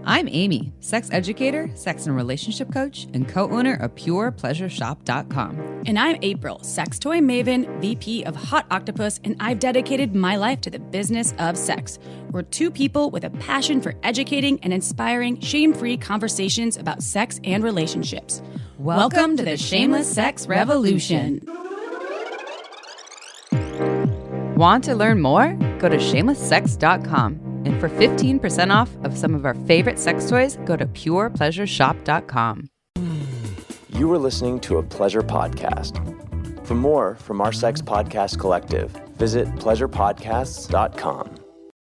I'm Amy, sex educator, sex and relationship coach, and co-owner of PurePleasureShop.com. And I'm April, sex toy maven, VP of Hot Octopus, and I've dedicated my life to the business of sex. We're two people with a passion for educating and inspiring shame-free conversations about sex and relationships. Welcome to the Shameless Sex Revolution. Want to learn more? Go to ShamelessSex.com. And for 15% off of some of our favorite sex toys, go to PurePleasureShop.com. You are listening to a pleasure podcast. For more from our sex podcast collective, visit pleasurepodcasts.com.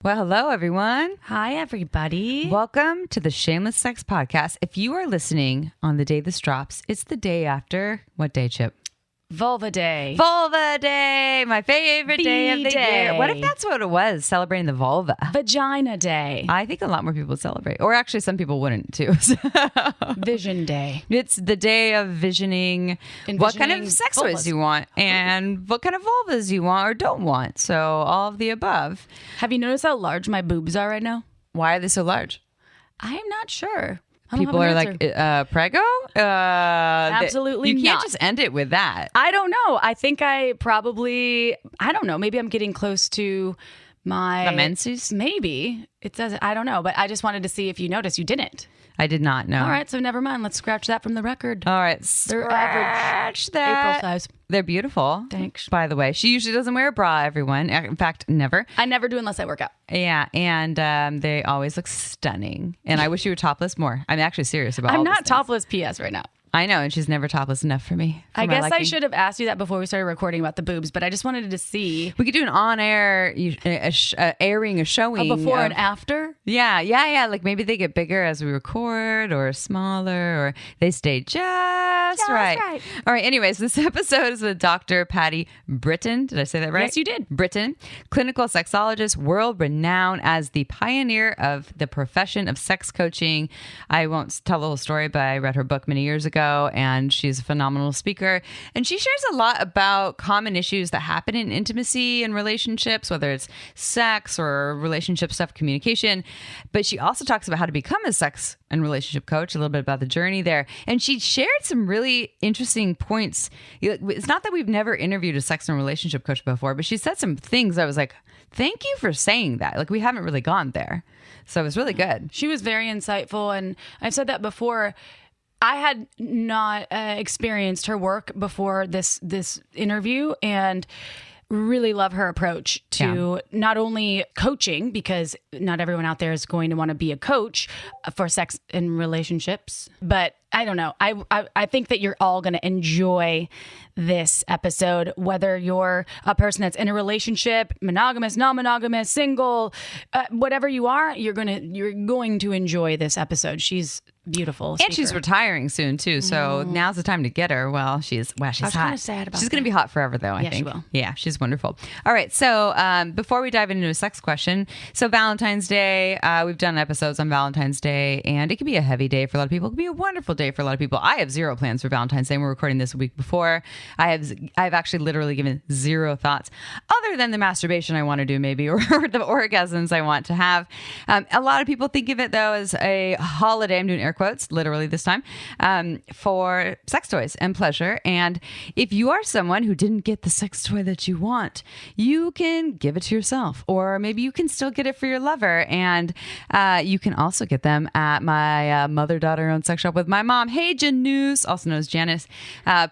Well, hello, everyone. Hi, everybody. Welcome to the Shameless Sex Podcast. If you are listening on the day this drops, it's the day after, what day, Chip? Vulva Day. Vulva Day, my favorite day of the year. What if that's what it was, celebrating the vulva? Vagina Day. I think a lot more people would celebrate. Or actually, some people wouldn't, too. Vision Day. It's the day of visioning what kind of sex toys you want and what kind of vulvas you want or don't want. So all of the above. Have you noticed how large my boobs are right now? Why are they so large? I'm not sure. People are like, prego? Absolutely not. You can't just end it with that. I don't know. I think I don't know. Maybe I'm getting close to my... The menses? Maybe. It says, I don't know. But I just wanted to see if you noticed. You didn't. I did not know. All right. So never mind. Let's scratch that from the record. All right. They're average. That. April size. They're beautiful. Thanks. By the way, she usually doesn't wear a bra, everyone. In fact, never. I never do unless I work out. Yeah. And they always look stunning. And I wish you were topless more. I'm actually serious about all I'm these not things. topless PS right now. I know, and she's never topless enough for me. I guess I should have asked you that before we started recording about the boobs, but I just wanted to see. We could do an on-air airing, a showing. A before and after? Yeah. Like maybe they get bigger as we record or smaller or they stay just right. All right, anyways, this episode is with Dr. Patti Britton. Did I say that right? Yes, you did. Britton, clinical sexologist, world-renowned as the pioneer of the profession of sex coaching. I won't tell the whole story, but I read her book many years ago. And she's a phenomenal speaker. And she shares a lot about common issues that happen in intimacy and relationships, whether it's sex or relationship stuff, communication. But she also talks about how to become a sex and relationship coach, a little bit about the journey there. And she shared some really interesting points. It's not that we've never interviewed a sex and relationship coach before, but she said some things I was like, thank you for saying that. Like, we haven't really gone there. So it was really good. She was very insightful. And I've said that before. I had not experienced her work before this interview and really love her approach to not only coaching, because not everyone out there is going to want to be a coach for sex and relationships, but I don't know. I think that you're all going to enjoy this episode, whether you're a person that's in a relationship, monogamous, non-monogamous, single, whatever you are, you're going to enjoy this episode. She's beautiful speaker. And she's retiring soon too, so now's the time to get her. Well, she's hot. I was kind of sad about She's going to be hot forever, though. I think. She will. Yeah, she's wonderful. All right, so before we dive into a sex question, so Valentine's Day, we've done episodes on Valentine's Day, and it can be a heavy day for a lot of people. It can be a wonderful day for a lot of people. I have zero plans for Valentine's Day. We're recording this a week before. I've actually literally given zero thoughts, other than the masturbation I want to do, maybe, or the orgasms I want to have. A lot of people think of it though as a holiday. I'm doing air quotes, literally this time, for sex toys and pleasure. And if you are someone who didn't get the sex toy that you want, you can give it to yourself, or maybe you can still get it for your lover. And you can also get them at my mother-daughter owned sex shop with my mom. Hey, Janus, also known as Janice.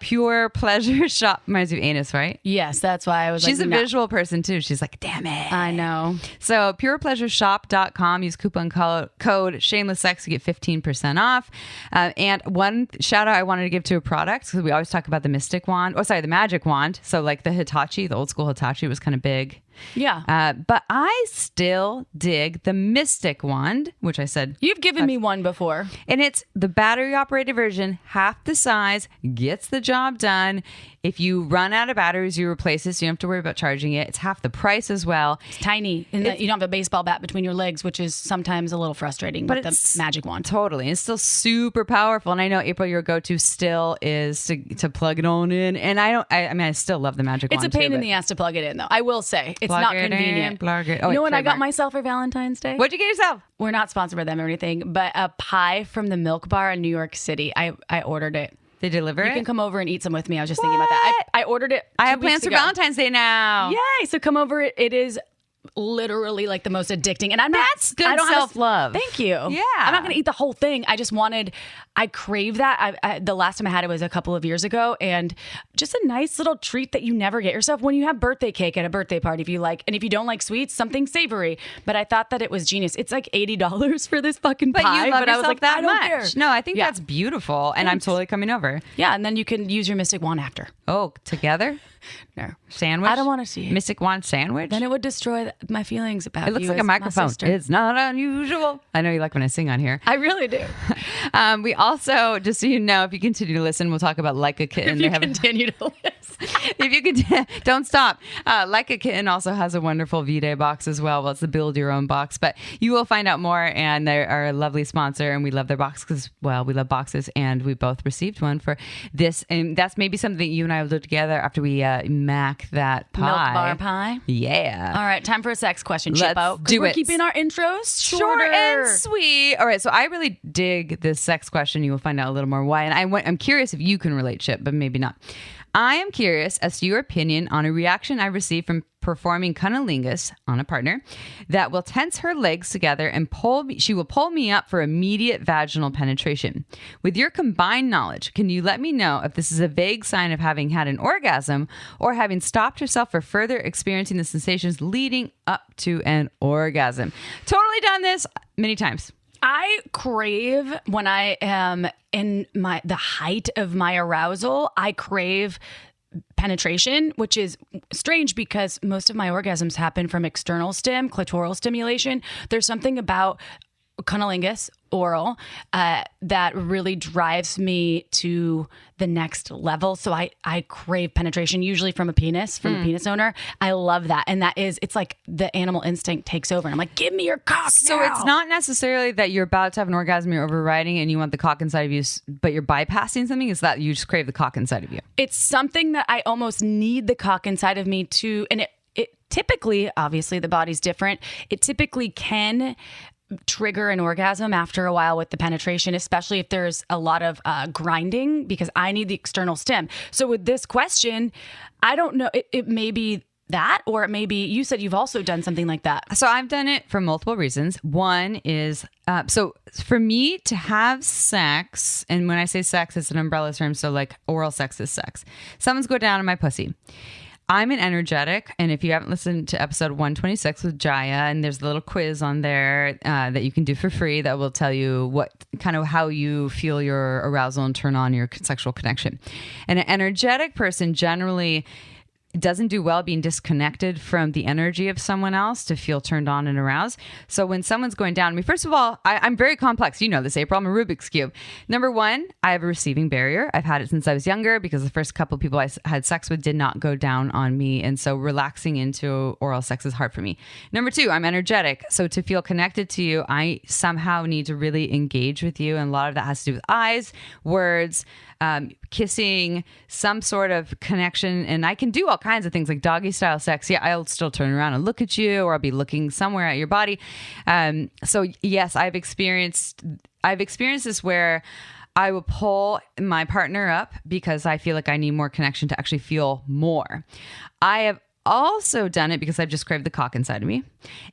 Pure Pleasure Shop. Reminds you of anus, right? Yes, that's why I was She's a visual person too. She's like, damn it. I know. So purepleasureshop.com. Use coupon code Shameless Sex to get 15% off. And one shout out I wanted to give to a product, because we always talk about the the magic wand. So like the Hitachi, the old school Hitachi was kind of big. Yeah. But I still dig the Mystic wand, which I said. You've given me one before. And it's the battery operated version, half the size, gets the job done. If you run out of batteries, you replace it, so you don't have to worry about charging it. It's half the price as well. It's tiny. And you don't have a baseball bat between your legs, which is sometimes a little frustrating with the magic wand. Totally. It's still super powerful. And I know, April, your go-to still is to plug it on in. And I still love the magic wand. It's a pain in the ass to plug it in, though. I will say. It's not convenient. Oh, You know what I got myself for Valentine's Day? What'd you get yourself? We're not sponsored by them or anything, but a pie from the Milk Bar in New York City. I ordered it. They deliver it? You can come over and eat some with me. I was just thinking about that. I ordered it. I have plans for Valentine's Day now. Yay! So come over. It is literally like the most addicting, and I'm not. That's good self-love. Thank you. Yeah, I'm not gonna eat the whole thing. I crave that. The last time I had it was a couple of years ago, and just a nice little treat that you never get yourself when you have birthday cake at a birthday party. If you like, and if you don't like sweets, something savory. But I thought that it was genius. It's like $80 for this fucking pie. But you love I was like, that I don't much. care. No, I think that's beautiful, and I'm totally coming over. Yeah, and then you can use your mystic wand after. Oh, together? No. Sandwich? I don't want to see it. Mystic wand sandwich? Then it would destroy my feelings about It looks you like as a microphone. my sister. It's not unusual. I know you like when I sing on here. I really do. We also, just so you know, if you continue to listen, we'll talk about Like a Kitten. If you continue to listen. If you could, don't stop. Like a Kitten also has a wonderful V-Day box as well. Well, it's the build your own box, but you will find out more. And they are a lovely sponsor, and we love their box because, well, we love boxes, and we both received one for this. And that's maybe something that you and I will do together after we mac that pie. Milk bar pie. Yeah. All right, time for a sex question, Let's Chippo. do we're it. keeping our intros Short and sweet. All right, so I really dig this sex question. You will find out a little more why. And I'm curious if you can relate, Chip, but maybe not. I am curious as to your opinion on a reaction I received from performing cunnilingus on a partner that will tense her legs together and she will pull me up for immediate vaginal penetration. With your combined knowledge, can you let me know if this is a vague sign of having had an orgasm or having stopped yourself for further experiencing the sensations leading up to an orgasm? Totally done this many times. I crave when I am in the height of my arousal. I crave penetration, which is strange because most of my orgasms happen from external clitoral stimulation. There's something about cunnilingus, oral, that really drives me to the next level. So I crave penetration, usually from a penis owner. I love that. And it's like the animal instinct takes over. And I'm like, give me your cock So now. it's not necessarily that you're about to have an orgasm, you're overriding and you want the cock inside of you, but you're bypassing something. It's that you just crave the cock inside of you. It's something that I almost need the cock inside of me to, and it typically, obviously the body's different. It typically can trigger an orgasm after a while with the penetration, especially if there's a lot of grinding, because I need the external stim. So with this question, I don't know. It may be that, or it may be, you said you've also done something like that. So I've done it for multiple reasons. One is, so for me to have sex, and when I say sex, it's an umbrella term. So like oral sex is sex. Someone's go down on my pussy. I'm an energetic, and if you haven't listened to episode 126 with Jaya, and there's a little quiz on there that you can do for free that will tell you what kind of how you feel your arousal and turn on your sexual connection. And an energetic person generally doesn't do well being disconnected from the energy of someone else to feel turned on and aroused. So when someone's going down on me, first of all, I'm very complex. You know this, April. I'm a Rubik's Cube. Number one, I have a receiving barrier. I've had it since I was younger because the first couple of people I had sex with did not go down on me. And so relaxing into oral sex is hard for me. Number two, I'm energetic. So to feel connected to you, I somehow need to really engage with you. And a lot of that has to do with eyes, words, kissing, some sort of connection. And I can do all kinds of things like doggy style sex. Yeah, I'll still turn around and look at you, or I'll be looking somewhere at your body. So yes, I've experienced this where I will pull my partner up because I feel like I need more connection to actually feel more. I have also done it because I've just craved the cock inside of me.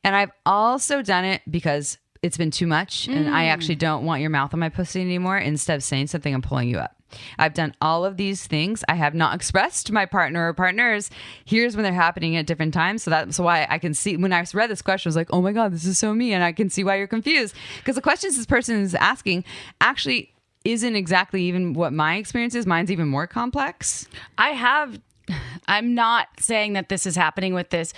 And I've also done it because it's been too much and I actually don't want your mouth on my pussy anymore. Instead of saying something, I'm pulling you up. I've done all of these things. I have not expressed to my partner or partners. Here's when they're happening at different times. So that's why I can see when I read this question, I was like, oh my God, this is so me. And I can see why you're confused. Because the questions this person is asking actually isn't exactly even what my experience is. Mine's even more complex. I'm not saying that this is happening with this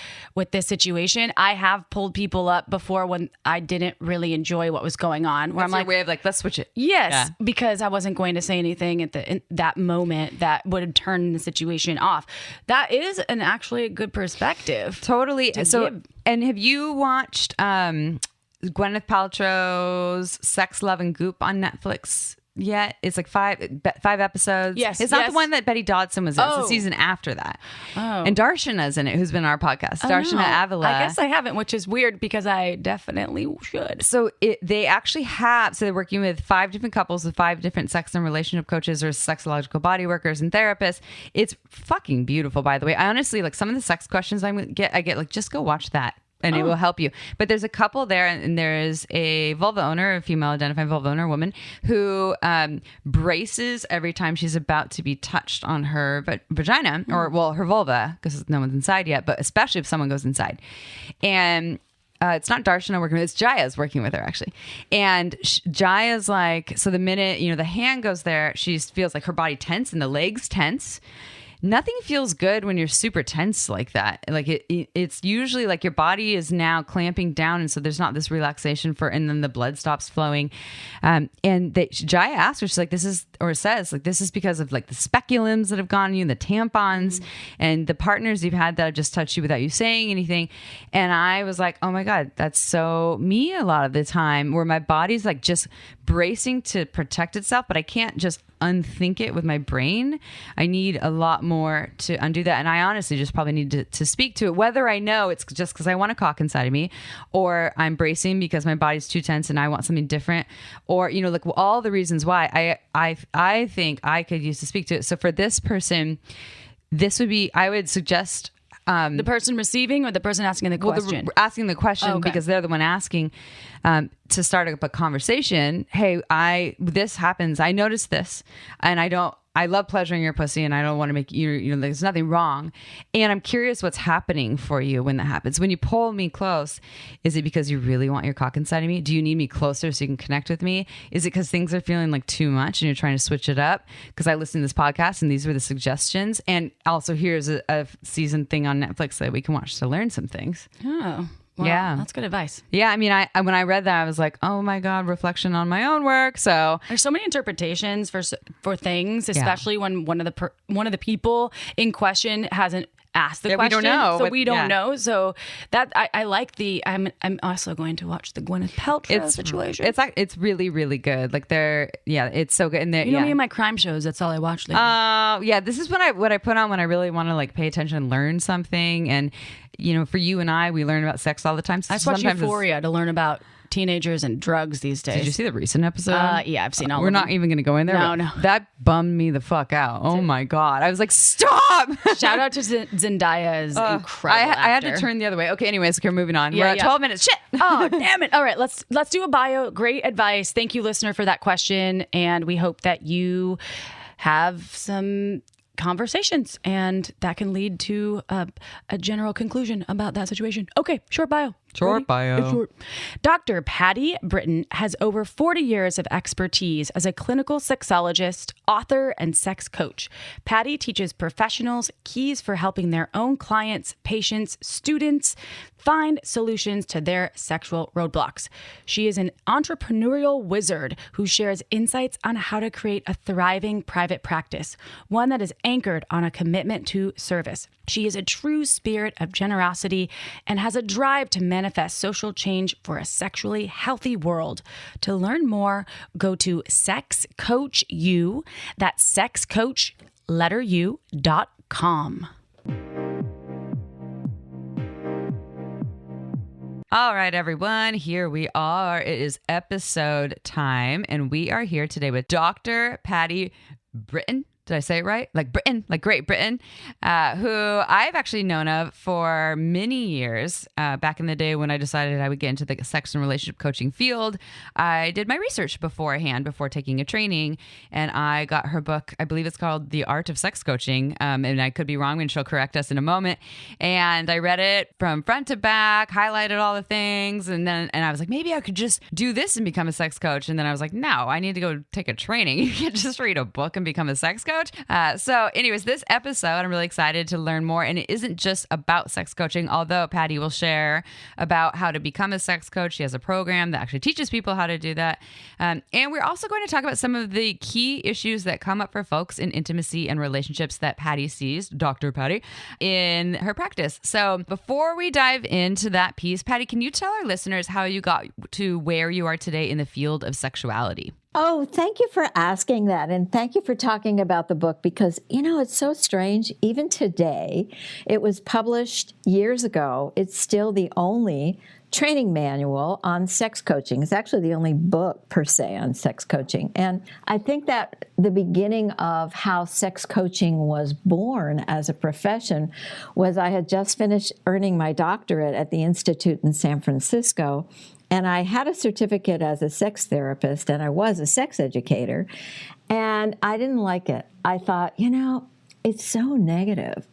situation. I have pulled people up before when I didn't really enjoy what was going on. Where That's I'm your way of like, let's switch it. Yes, because I wasn't going to say anything in that moment that would turn the situation off. That is actually a good perspective. Totally. So, and have you watched Gwyneth Paltrow's Sex, Love, and Goop on Netflix? yet. It's like five episodes. Yes, it's not yes. the one that Betty Dodson was in. It's the Oh. season after that. Oh. And Darshana's in it, who's been on our podcast. Darshana No, Avila. I guess I haven't, which is weird because I definitely should. So they actually have, so they're working with 5 different couples with 5 different sex and relationship coaches or sexological body workers and therapists. It's fucking beautiful, by the way. I honestly, like some of the sex questions I get like, just go watch that. And it will help you. But there's a couple there, and there is a vulva owner, a female identifying vulva owner woman, who braces every time she's about to be touched on her vagina, or well, her vulva, because no one's inside yet, but especially if someone goes inside. And it's not Darshana working with, it's Jaya's working with her actually. And Jaya's like, so the minute, the hand goes there, she feels like her body tense and the legs tense. Nothing feels good when you're super tense like that. Like it's usually like your body is now clamping down, and so there's not this relaxation and then the blood stops flowing. Jaya asked her, she's like, this is because of like the speculums that have gone on you, the tampons, and the partners you've had that have just touched you without you saying anything. And I was like, oh my God, that's so me a lot of the time, where my body's like just bracing to protect itself, but I can't just unthink it with my brain. I need a lot more to undo that. And I honestly just probably need to speak to it, whether I know it's just because I want a cock inside of me, or I'm bracing because my body's too tense and I want something different, or, like all the reasons why I think I could use to speak to it. So for this person, I would suggest The person receiving or the person asking the question? Asking the question, okay. Because they're the one asking, to start up a conversation. Hey, this happens. I noticed this, and I love pleasuring your pussy, and I don't want to make you, there's nothing wrong. And I'm curious what's happening for you when that happens. When you pull me close, is it because you really want your cock inside of me? Do you need me closer so you can connect with me? Is it because things are feeling like too much and you're trying to switch it up? Because I listened to this podcast and these were the suggestions. And also here's a season thing on Netflix that we can watch to learn some things. Oh. Well, yeah, that's good advice. Yeah, I mean, when I read that, I was like, oh my God, reflection on my own work. So there's so many interpretations for things, especially when one of the people in question hasn't asked the question. We don't know. So we don't know. So that I like I'm also going to watch the Gwyneth Paltrow situation. It's really, really good. Like it's so good. And me and my crime shows, that's all I watch lately. Yeah, this is what I put on when I really want to like pay attention and learn something. And for you and I, we learn about sex all the time. So I just watch Euphoria to learn about teenagers and drugs these days. Did you see the recent episode? Yeah, I've seen all We're of them. not even going to go in there. No. That bummed me the fuck out. Oh my God. I was like, stop. Shout out to Zendaya's incredible I had to actor. turn the other way. Okay, anyways, we're moving on. Yeah, We're at 12 minutes. Shit. Oh, damn it. All right, let's do a bio. Great advice. Thank you, listener, for that question. And we hope that you have some conversations and that can lead to a general conclusion about that situation. Okay, short bio. Short bio. It's short. Dr. Patti Britton has over 40 years of expertise as a clinical sexologist, author, and sex coach. Patti teaches professionals keys for helping their own clients, patients, students find solutions to their sexual roadblocks. She is an entrepreneurial wizard who shares insights on how to create a thriving private practice, one that is anchored on a commitment to service. She is a true spirit of generosity and has a drive to manifest social change for a sexually healthy world. To learn more, go to Sex Coach U. That's sexcoach.com. All right, everyone, here we are. It is episode time, and we are here today with Dr. Patti Britton. Did I say it right? Like Britain, like Great Britain, who I've actually known of for many years. Back in the day when I decided I would get into the sex and relationship coaching field, I did my research beforehand before taking a training, and I got her book. I believe it's called The Art of Sex Coaching, and I could be wrong, and she'll correct us in a moment. And I read it from front to back, highlighted all the things, and I was like, maybe I could just do this and become a sex coach. And then I was like, no, I need to go take a training. You can't just read a book and become a sex coach. So anyways, this episode, I'm really excited to learn more. And it isn't just about sex coaching, although Patti will share about how to become a sex coach. She has a program that actually teaches people how to do that. And we're also going to talk about some of the key issues that come up for folks in intimacy and relationships that Patti sees, Dr. Patti, in her practice. So before we dive into that piece, Patti, can you tell our listeners how you got to where you are today in the field of sexuality? Oh, thank you for asking that. And thank you for talking about the book because, it's so strange. Even today, it was published years ago. It's still the only training manual on sex coaching. It's actually the only book per se on sex coaching. And I think that the beginning of how sex coaching was born as a profession was I had just finished earning my doctorate at the Institute in San Francisco. And I had a certificate as a sex therapist, and I was a sex educator, and I didn't like it. I thought, it's so negative.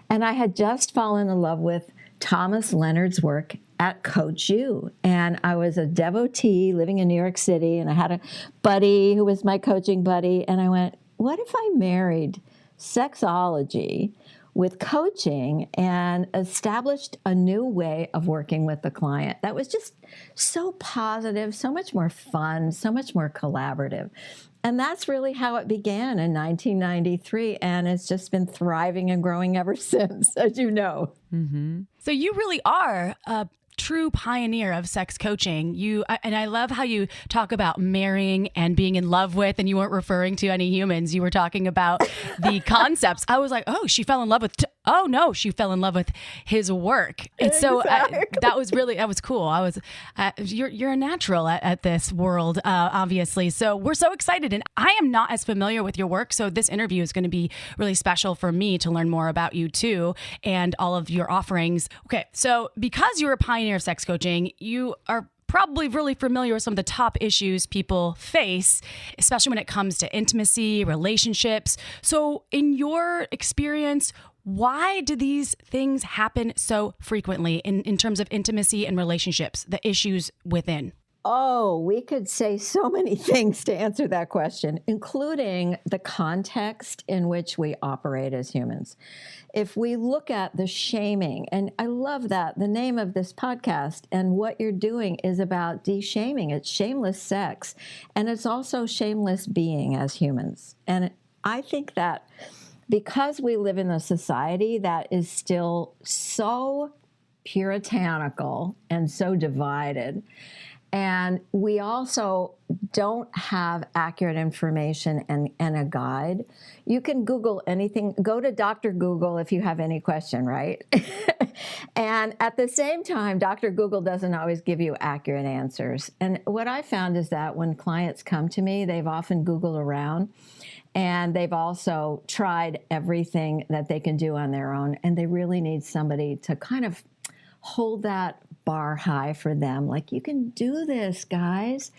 And I had just fallen in love with Thomas Leonard's work at Coach U. And I was a devotee living in New York City, and I had a buddy who was my coaching buddy, and I went, what if I married sexology with coaching and established a new way of working with the client that was just so positive, so much more fun, so much more collaborative. And that's really how it began in 1993, and it's just been thriving and growing ever since, as you know. Mm-hmm. So you really are a true pioneer of sex coaching. And I love how you talk about marrying and being in love with, and you weren't referring to any humans. You were talking about the concepts. I was like, oh, she fell in love with, oh no, she fell in love with his work. And so that was cool. You're a natural at this world, obviously. So we're so excited, and I am not as familiar with your work. So this interview is going to be really special for me to learn more about you too, and all of your offerings. Okay. So because you're a pioneer of sex coaching, you are probably really familiar with some of the top issues people face, especially when it comes to intimacy, relationships. So in your experience, why do these things happen so frequently in terms of intimacy and relationships, the issues within? Oh, we could say so many things to answer that question, including the context in which we operate as humans. If we look at the shaming, and I love that the name of this podcast and what you're doing is about de-shaming. It's shameless sex, and it's also shameless being as humans. And I think that because we live in a society that is still so puritanical and so divided, and we also don't have accurate information and a guide. You can Google anything. Go to Dr. Google if you have any question, right? And at the same time, Dr. Google doesn't always give you accurate answers. And what I found is that when clients come to me, they've often Googled around, and they've also tried everything that they can do on their own, and they really need somebody to kind of hold that bar high for them. Like, you can do this, guys.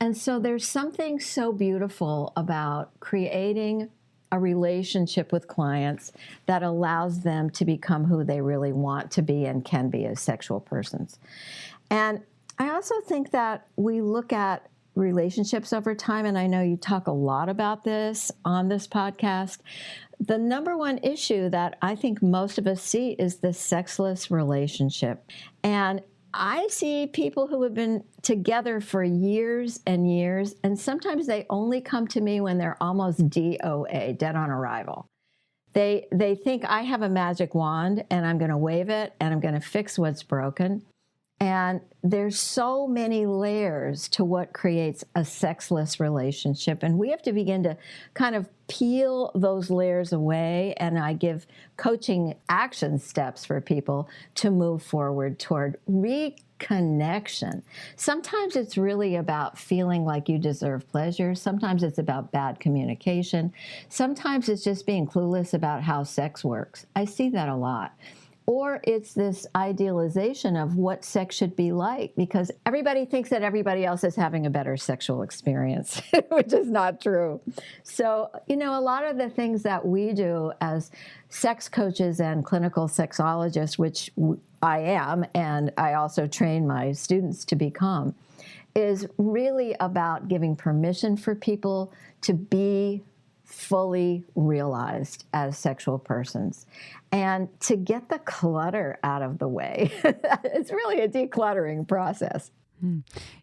And so there's something so beautiful about creating a relationship with clients that allows them to become who they really want to be and can be as sexual persons. And I also think that we look at relationships over time, and I know you talk a lot about this on this podcast. The number one issue that I think most of us see is the sexless relationship. And I see people who have been together for years and years, and sometimes they only come to me when they're almost DOA, dead on arrival. They think I have a magic wand and I'm going to wave it and I'm going to fix what's broken. And there's so many layers to what creates a sexless relationship. And we have to begin to kind of peel those layers away. And I give coaching action steps for people to move forward toward reconnection. Sometimes it's really about feeling like you deserve pleasure. Sometimes it's about bad communication. Sometimes it's just being clueless about how sex works. I see that a lot. Or it's this idealization of what sex should be like, because everybody thinks that everybody else is having a better sexual experience, which is not true. So, a lot of the things that we do as sex coaches and clinical sexologists, which I am, and I also train my students to become, is really about giving permission for people to be fully realized as sexual persons and to get the clutter out of the way. It's really a decluttering process.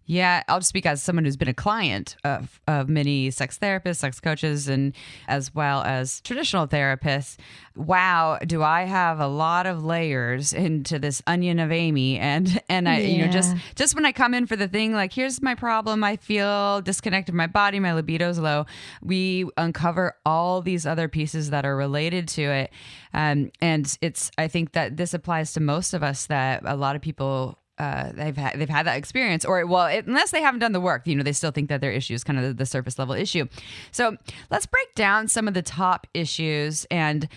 Yeah, I'll just speak as someone who's been a client of many sex therapists, sex coaches, and as well as traditional therapists. Wow, do I have a lot of layers into this onion of Amy? And I, just when I come in for the thing, like, here's my problem, I feel disconnected, my body, my libido's low. We uncover all these other pieces that are related to it, and I think that this applies to most of us. That a lot of people. They've had that experience, unless they haven't done the work, they still think that their issue is kind of the surface level issue. So let's break down some of the top issues, and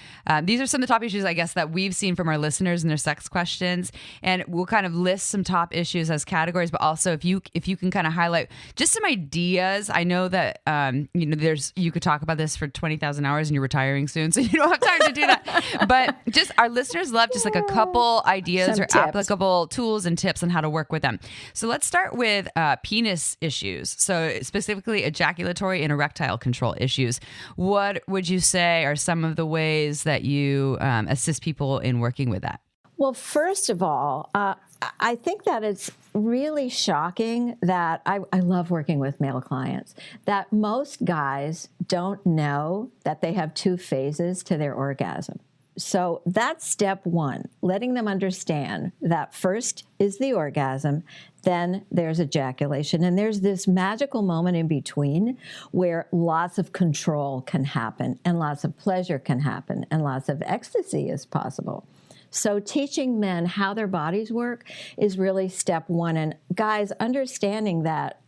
these are some of the top issues, I guess, that we've seen from our listeners and their sex questions, and we'll kind of list some top issues as categories, but also if you can kind of highlight just some ideas. I know that you could talk about this for 20,000 hours, and you're retiring soon, so you don't have time to do that. But just our listeners love just like a couple ideas or applicable tools and tips on how to work with them. So let's start with penis issues. So specifically ejaculatory and erectile control issues. What would you say are some of the ways that you assist people in working with that? Well, first of all, I think that it's really shocking that I love working with male clients, that most guys don't know that they have 2 phases to their orgasm. So that's step 1, letting them understand that first is the orgasm, then there's ejaculation, and there's this magical moment in between where lots of control can happen and lots of pleasure can happen and lots of ecstasy is possible. So teaching men how their bodies work is really step 1. And guys, understanding that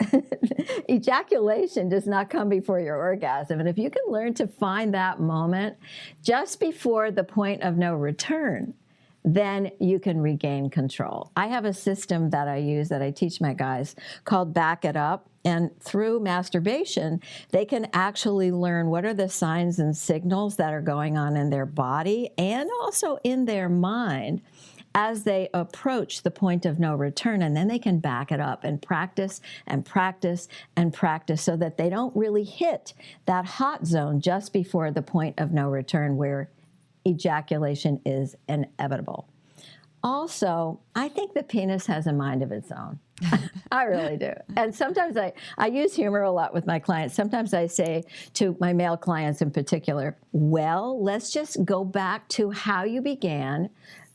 ejaculation does not come before your orgasm. And if you can learn to find that moment just before the point of no return, then you can regain control. I have a system that I use that I teach my guys called Back It Up. And through masturbation, they can actually learn what are the signs and signals that are going on in their body and also in their mind as they approach the point of no return. And then they can back it up and practice and practice and practice so that they don't really hit that hot zone just before the point of no return where ejaculation is inevitable. Also, I think the penis has a mind of its own. I really do. And sometimes I use humor a lot with my clients. Sometimes I say to my male clients in particular, well, let's just go back to how you began.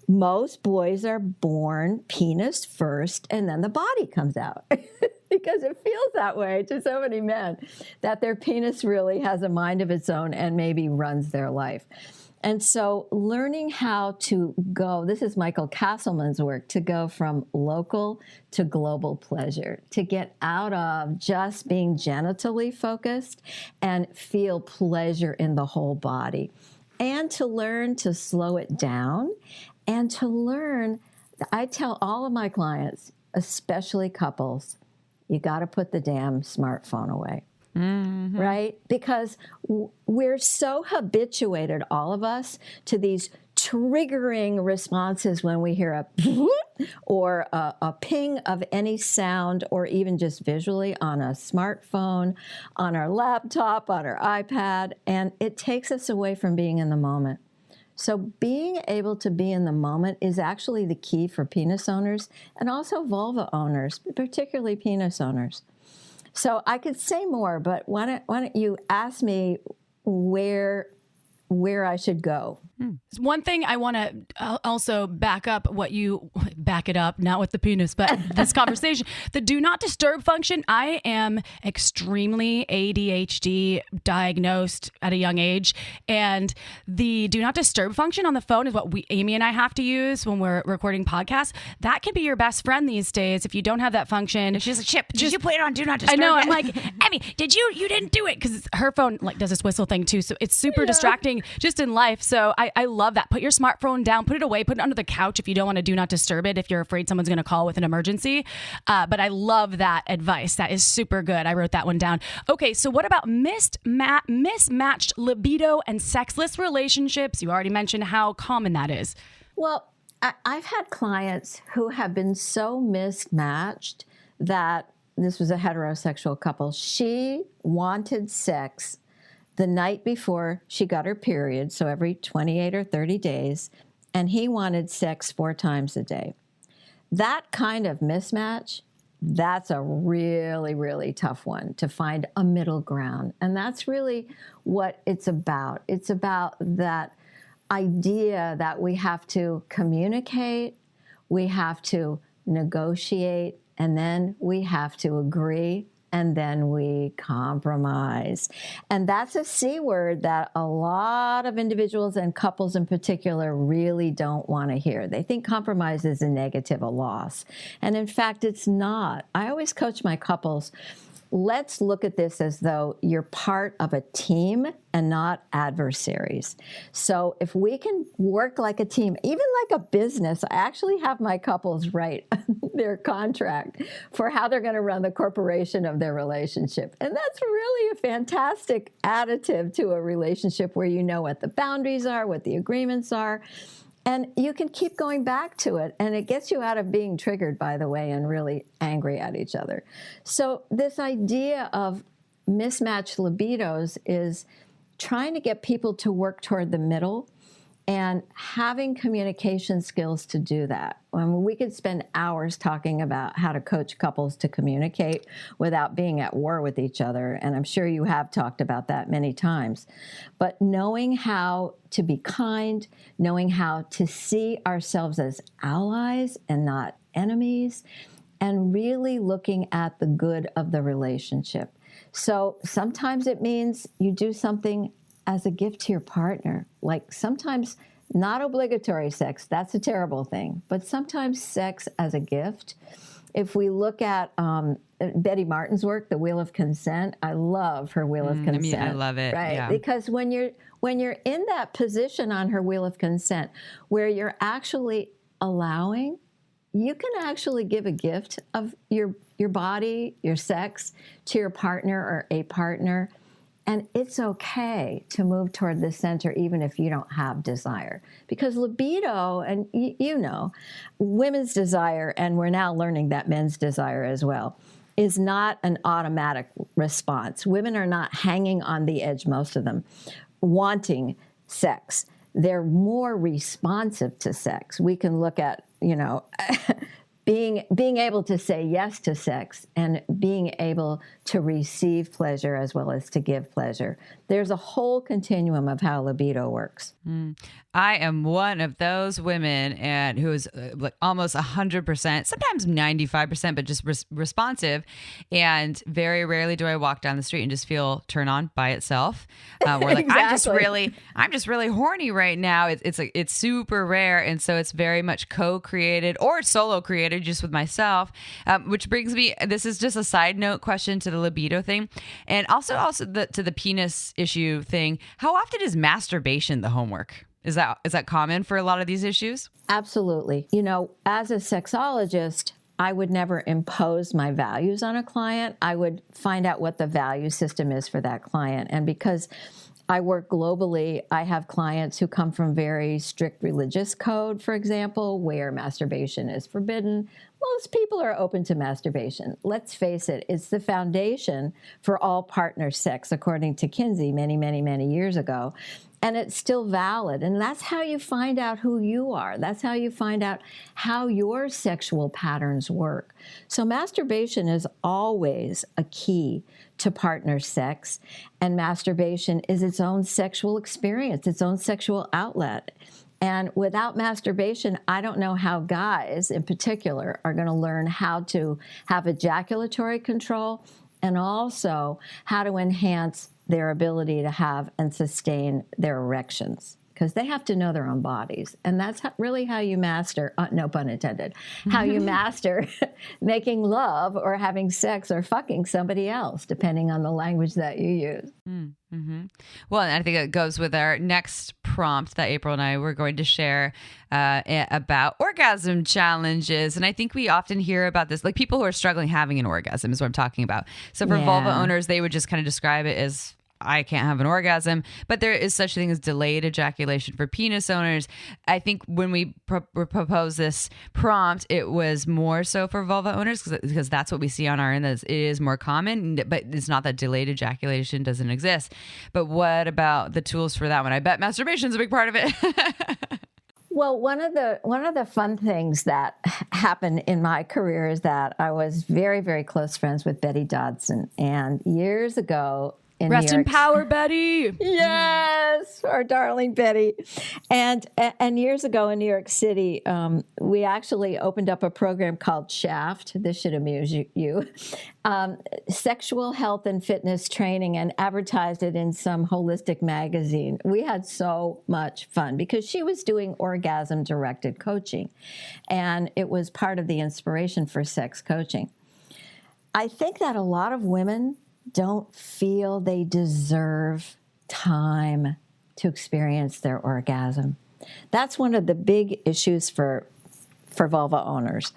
Most boys are born penis first, and then the body comes out. Because it feels that way to so many men, that their penis really has a mind of its own and maybe runs their life. And so learning how to go, this is Michael Castleman's work, to go from local to global pleasure, to get out of just being genitally focused and feel pleasure in the whole body, and to learn to slow it down, and to learn, I tell all of my clients, especially couples, you got to put the damn smartphone away. Mm-hmm. Right? Because we're so habituated, all of us, to these triggering responses when we hear a or a ping of any sound, or even just visually on a smartphone, on our laptop, on our iPad, and it takes us away from being in the moment. So being able to be in the moment is actually the key for penis owners and also vulva owners, particularly penis owners. So I could say more, but why don't you ask me where I should go? One thing I want to also back it up, not with the penis, but this conversation, the do not disturb function. I am extremely ADHD diagnosed at a young age. And the do not disturb function on the phone is what Amy and I have to use when we're recording podcasts. That can be your best friend these days. If you don't have that function, she's like, Chip, did you put it on do not disturb? I know. I'm like, Amy, you didn't do it. Cause her phone does this whistle thing too. So it's super distracting just in life. So I love that. Put your smartphone down, put it away, put it under the couch if you don't want to do not disturb it, if you're afraid someone's going to call with an emergency. But I love that advice. That is super good. I wrote that one down. Okay, so what about mismatched libido and sexless relationships? You already mentioned how common that is. Well, I've had clients who have been so mismatched that this was a heterosexual couple. She wanted sex the night before she got her period, so every 28 or 30 days, and he wanted sex 4 times a day. That kind of mismatch That's a really, really tough one to find a middle ground. And that's really what it's about. It's about that idea that we have to communicate, we have to negotiate, and then we have to agree, and then we compromise. And that's a C word that a lot of individuals and couples in particular really don't want to hear. They think compromise is a negative, a loss. And in fact, it's not. I always coach my couples, let's look at this as though you're part of a team and not adversaries. So if we can work like a team, even like a business, I actually have my couples write their contract for how they're going to run the corporation of their relationship. And that's really a fantastic additive to a relationship where you know what the boundaries are, what the agreements are. And you can keep going back to it. And it gets you out of being triggered, by the way, and really angry at each other. So this idea of mismatched libidos is trying to get people to work toward the middle and having communication skills to do that. We could spend hours talking about how to coach couples to communicate without being at war with each other. And I'm sure you have talked about that many times. But knowing how to be kind, knowing how to see ourselves as allies and not enemies, and really looking at the good of the relationship. So sometimes it means you do something as a gift to your partner. Like sometimes not obligatory sex, that's a terrible thing, but sometimes sex as a gift. If we look at Betty Martin's work, The Wheel of Consent, I love her Wheel of Consent. I love it. Right? Yeah. Because when you're in that position on her Wheel of Consent, where you're actually allowing, you can actually give a gift of your body, your sex, to your partner or a partner. And it's okay to move toward the center even if you don't have desire. Because libido, and you know, women's desire, and we're now learning that men's desire as well, is not an automatic response. Women are not hanging on the edge, most of them, wanting sex. They're more responsive to sex. We can look at, you know, being able to say yes to sex and being able to receive pleasure as well as to give pleasure. There's a whole continuum of how libido works. I am one of those women and who is like almost 100%, sometimes 95%, but just responsive. And very rarely do I walk down the street and just feel turn on by itself. We're like, Exactly. I'm just really horny right now. It's super rare. And so it's very much co-created or solo created just with myself, which brings me, this is just a side note question to the libido thing. And also to the penis issue thing. How often is masturbation the homework? Is that common for a lot of these issues? Absolutely. You know, as a sexologist, I would never impose my values on a client. I would find out what the value system is for that client. And because I work globally, I have clients who come from very strict religious code, for example, where masturbation is forbidden. Most people are open to masturbation. Let's face it, it's the foundation for all partner sex, according to Kinsey many, many, many years ago. And it's still valid. And that's how you find out who you are. That's how you find out how your sexual patterns work. So masturbation is always a key to partner sex. And masturbation is its own sexual experience, its own sexual outlet. And without masturbation, I don't know how guys in particular are going to learn how to have ejaculatory control and also how to enhance their ability to have and sustain their erections, because they have to know their own bodies. And that's really how you master, no pun intended, how you master making love or having sex or fucking somebody else, depending on the language that you use. Mm-hmm. Well, and I think it goes with our next prompt that April and I were going to share about orgasm challenges. And I think we often hear about this, like people who are struggling having an orgasm is what I'm talking about. So for vulva owners, they would just kind of describe it as, I can't have an orgasm, but there is such a thing as delayed ejaculation for penis owners. I think when we proposed this prompt, it was more so for vulva owners because that's what we see on our end. That it is more common, but it's not that delayed ejaculation doesn't exist. But what about the tools for that one? I bet masturbation is a big part of it. Well, one of the fun things that happened in my career is that I was very, very close friends with Betty Dodson, and years ago in Rest New York, in power, Betty. Yes, our darling Betty. And years ago in New York City, we actually opened up a program called Shaft. This should amuse you. Sexual health and fitness training, and advertised it in some holistic magazine. We had so much fun because she was doing orgasm-directed coaching, and it was part of the inspiration for sex coaching. I think that a lot of women don't feel they deserve time to experience their orgasm. That's one of the big issues for vulva owners.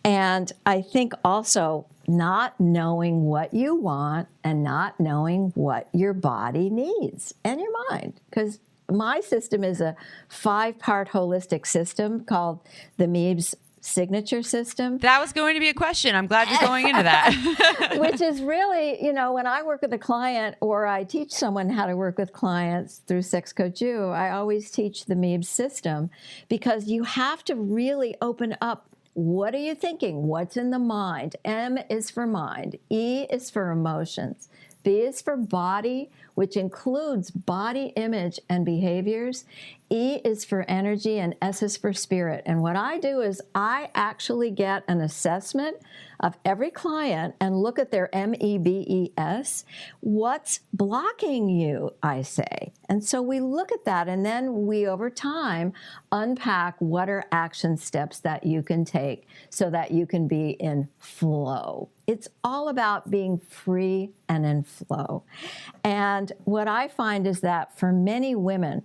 And I think also not knowing what you want and not knowing what your body needs and your mind. Because my system is a 5-part holistic system called the Meeb's signature system. That was going to be a question. I'm glad you're going into that. Which is really, when I work with a client or I teach someone how to work with clients through Sex Coach U, I always teach the Meeb's system, because you have to really open up. What are you thinking? What's in the mind? M is for mind. E is for emotions. B is for body, which includes body image and behaviors. E is for energy, and S is for spirit. And what I do is I actually get an assessment of every client and look at their MEBES. What's blocking you, I say. And so we look at that, and then we, over time, unpack what are action steps that you can take so that you can be in flow. It's all about being free and in flow. And what I find is that for many women,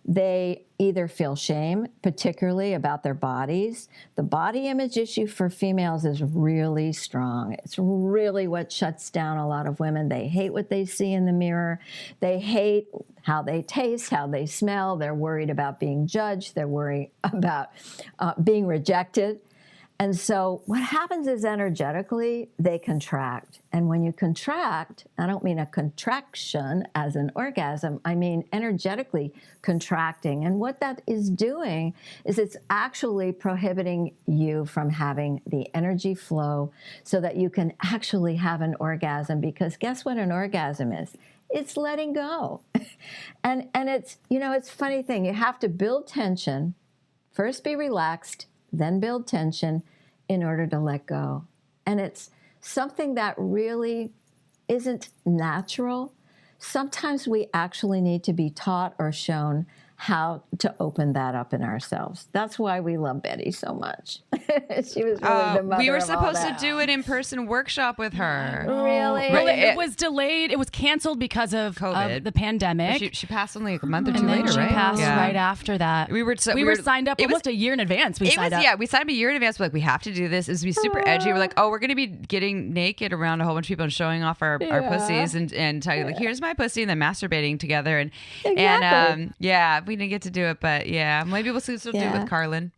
they either feel shame, particularly about their bodies. The body image issue for females is really strong. It's really what shuts down a lot of women. They hate what they see in the mirror. They hate how they taste, how they smell. They're worried about being judged. They're worried about being rejected. And so what happens is energetically, they contract. And when you contract, I don't mean a contraction as an orgasm, I mean energetically contracting. And what that is doing is it's actually prohibiting you from having the energy flow so that you can actually have an orgasm. Because guess what an orgasm is? It's letting go. And it's, it's a funny thing. You have to build tension, first be relaxed, then build tension in order to let go. And it's something that really isn't natural. Sometimes we actually need to be taught or shown how to open that up in ourselves. That's why we love Betty so much. She was really the mother We were of all supposed that. to do an in-person workshop with her. Really? Well, it was delayed. It was canceled because of COVID. of the pandemic. She passed only a month or two and then later, she right? passed right after that. We were signed up almost a year in advance. We signed up. Yeah, we signed up a year in advance. We're like, we have to do this. It was be super edgy. We're like, we're going to be getting naked around a whole bunch of people and showing off our pussies and telling you, like, here's my pussy, and then masturbating together. And we didn't get to do it, but yeah, maybe we'll still do it with Carlin.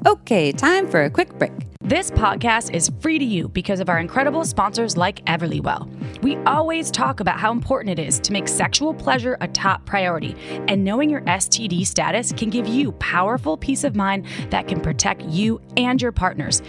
Okay, time for a quick break. This podcast is free to you because of our incredible sponsors like Everlywell. We always talk about how important it is to make sexual pleasure a top priority, and knowing your STD status can give you powerful peace of mind that can protect you and your partners.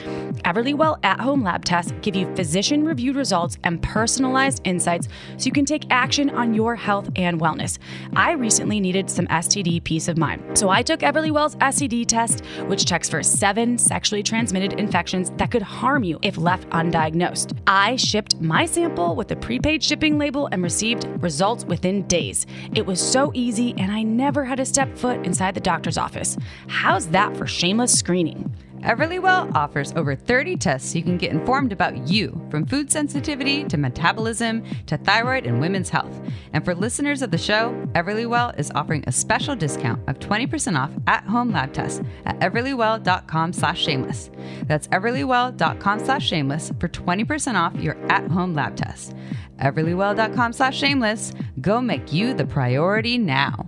Everlywell at-home lab tests give you physician-reviewed results and personalized insights so you can take action on your health and wellness. I recently needed some STD peace of mind, so I took Everlywell's STD test, which checks for 7 sexually transmitted infections that could harm you if left undiagnosed. I shipped my sample with a prepaid shipping label and received results within days. It was so easy, and I never had to step foot inside the doctor's office. How's that for shameless screening? Everlywell offers over 30 tests so you can get informed about you, from food sensitivity to metabolism to thyroid and women's health. And for listeners of the show, Everlywell is offering a special discount of 20% off at-home lab tests at everlywell.com/shameless. That's everlywell.com/shameless for 20% off your at-home lab tests. everlywell.com/shameless. Go make you the priority now.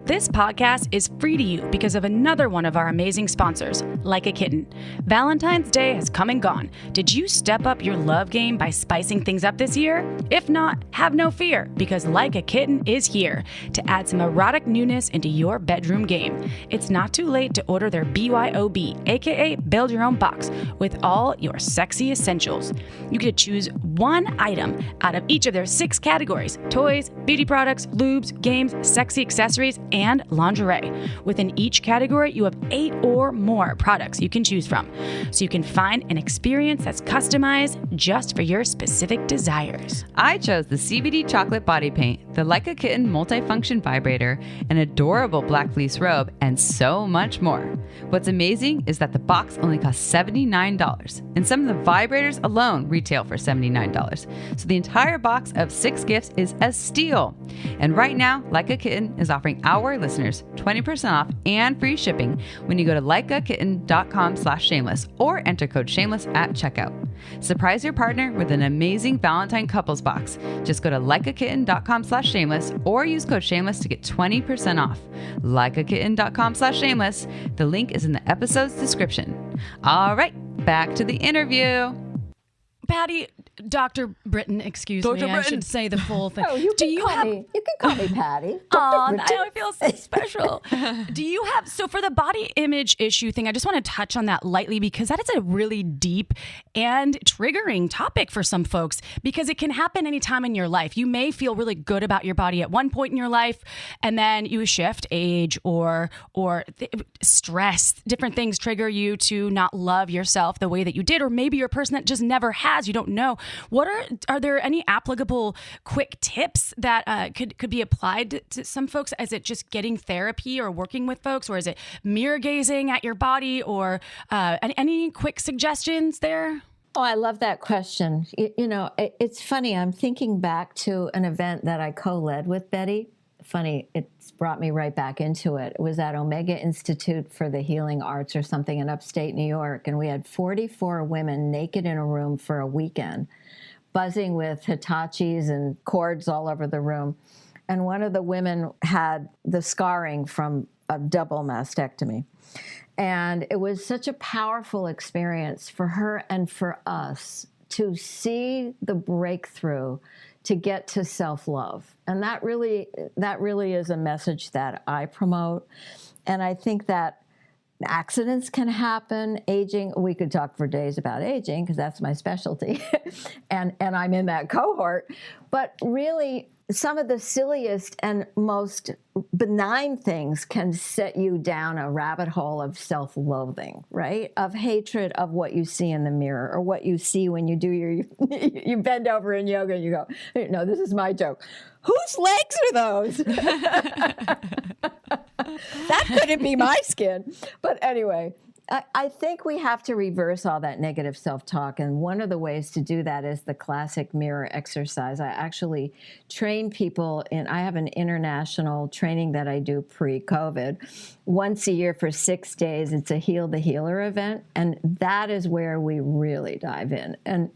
This podcast is free to you because of another one of our amazing sponsors, Like a Kitten. Valentine's Day has come and gone. Did you step up your love game by spicing things up this year? If not, have no fear, because Like a Kitten is here to add some erotic newness into your bedroom game. It's not too late to order their BYOB, aka Build Your Own Box, with all your sexy essentials. You get to choose one item out of each of their 6 categories: toys, beauty products, lubes, games, sexy accessories, and lingerie. Within each category, you have 8 or more products you can choose from, so you can find an experience that's customized just for your specific desires. I chose the CBD chocolate body paint, the Like a Kitten multifunction vibrator, an adorable black fleece robe, and so much more. What's amazing is that the box only costs $79, and some of the vibrators alone retail for $79. So the entire box of 6 gifts is a steal. And right now, Like a Kitten is offering our listeners 20% off and free shipping when you go to likeakitten.com/shameless or enter code shameless at checkout. Surprise your partner with an amazing Valentine couples box. Just go to likeakitten.com/shameless or use code shameless to get 20% off. Likeakitten.com/shameless. The link is in the episode's description. All right, back to the interview. Patti, Dr. Britton, excuse Dr. me, I Britton. should say the full thing. Oh, you can call me Patti. Oh, I feel so special. Do you have, so for the body image issue thing, I just want to touch on that lightly because that is a really deep and triggering topic for some folks because it can happen anytime in your life. You may feel really good about your body at one point in your life and then you shift, age or stress, different things trigger you to not love yourself the way that you did, or maybe you're a person that just never has, you don't know. What are there any applicable quick tips that could be applied to some folks? Is it just getting therapy or working with folks, or is it mirror gazing at your body, or any quick suggestions there? Oh, I love that question. It's funny. I'm thinking back to an event that I co-led with Betty. Funny, it's brought me right back into it. It was at Omega Institute for the Healing Arts or something in upstate New York, and we had 44 women naked in a room for a weekend, buzzing with Hitachis and cords all over the room. And one of the women had the scarring from a double mastectomy. And it was such a powerful experience for her and for us to see the breakthrough to get to self-love. And that really is a message that I promote. And I think that accidents can happen, aging. We could talk for days about aging because that's my specialty. and I'm in that cohort. But really, some of the silliest and most benign things can set you down a rabbit hole of self-loathing, right? Of hatred of what you see in the mirror or what you see when you do you bend over in yoga and you go, no, this is my joke. Whose legs are those? That couldn't be my skin. But anyway, I think we have to reverse all that negative self-talk. And one of the ways to do that is the classic mirror exercise. I actually train people I have an international training that I do pre-COVID once a year for 6 days. It's a Heal the Healer event. And that is where we really dive in. And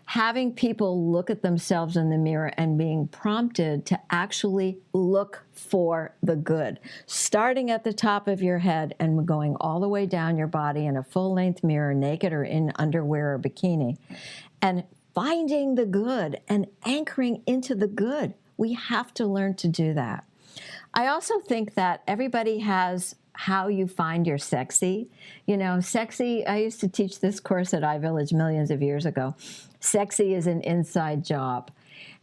having people look at themselves in the mirror and being prompted to actually look for the good, starting at the top of your head and going all the way down your body in a full-length mirror, naked or in underwear or bikini, and finding the good and anchoring into the good. We have to learn to do that. I also think that everybody has how you find your sexy. Sexy, I used to teach this course at iVillage millions of years ago. Sexy is an inside job.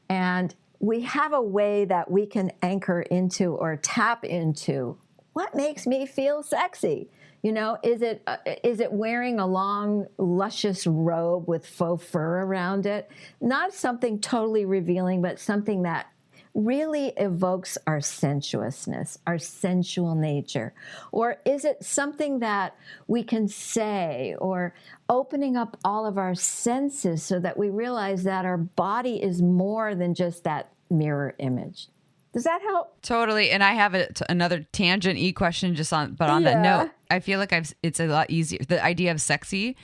And we have a way that we can anchor into or tap into what makes me feel sexy. Is it wearing a long, luscious robe with faux fur around it? Not something totally revealing, but something that really evokes our sensuousness, our sensual nature? Or is it something that we can say, or opening up all of our senses so that we realize that our body is more than just that mirror image? Does that help? Totally. And I have another tangent-y question on that note. I feel like it's a lot easier. The idea of sexy,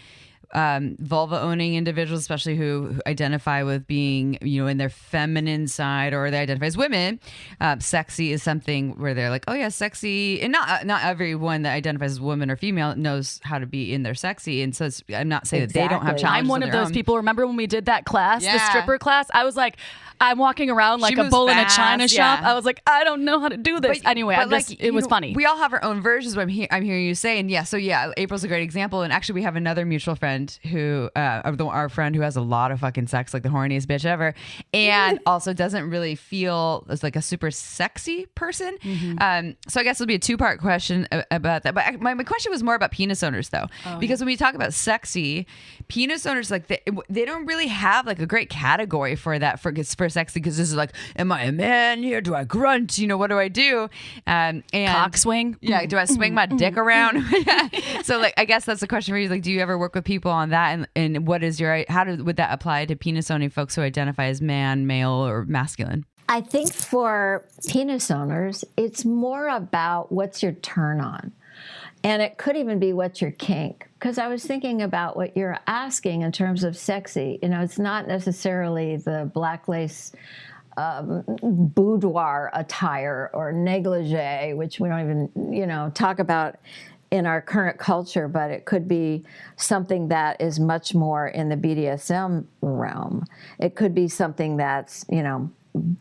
vulva owning individuals, especially who identify with being, in their feminine side, or they identify as women, sexy is something where they're like, oh yeah, sexy. And not everyone that identifies as woman or female knows how to be in their sexy. And so I'm not saying that they don't have challenges. I'm one of those people. Remember when we did that class, the stripper class? I was like, I'm walking around like a bull in a china shop. I was like, I don't know how to do this. Anyway, it was funny. We all have our own versions. What I'm hearing you say, and April's a great example. And actually, we have another mutual friend who, our friend who has a lot of fucking sex, like the horniest bitch ever, and also doesn't really feel as like a super sexy person. So I guess it'll be a 2-part question about that. But my question was more about penis owners, though, because when we talk about sexy, penis owners, like they don't really have like a great category for that for sexy, because this is like, am I a man here? Do I grunt? What do I do? And cock swing? Yeah, do I swing my dick around? So like, I guess that's the question for you. Like, do you ever work with people on that? And what is would that apply to penis owning folks who identify as man, male, or masculine? I think for penis owners, it's more about what's your turn on. And it could even be what's your kink. Because I was thinking about what you're asking in terms of sexy. It's not necessarily the black lace boudoir attire or negligee, which we don't even, talk about in our current culture, but it could be something that is much more in the BDSM realm. It could be something that's,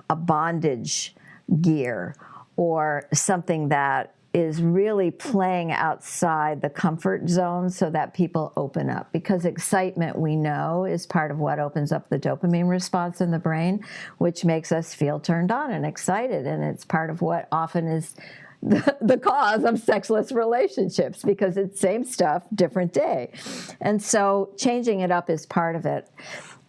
a bondage gear, or something that is really playing outside the comfort zone so that people open up. Because excitement, we know, is part of what opens up the dopamine response in the brain, which makes us feel turned on and excited. And it's part of what often is the cause of sexless relationships, because it's same stuff, different day. And so changing it up is part of it.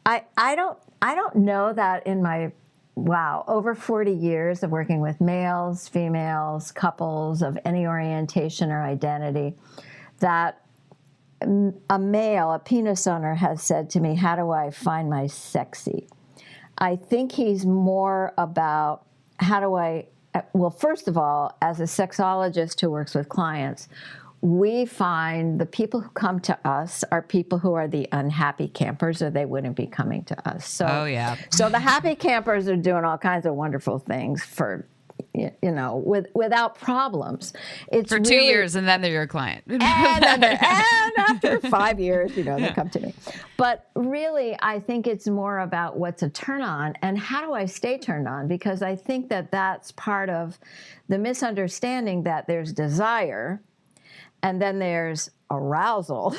I don't know that in my over 40 years of working with males, females, couples of any orientation or identity, that a penis owner has said to me, how do I find my sexy? I think he's more about first of all, as a sexologist who works with clients, we find the people who come to us are people who are the unhappy campers, or they wouldn't be coming to us. So, so the happy campers are doing all kinds of wonderful things for, without problems. It's for 2 years, and then they're your client. and after 5 years, they come to me. But really, I think it's more about what's a turn on and how do I stay turned on? Because I think that that's part of the misunderstanding, that there's desire, and then there's arousal,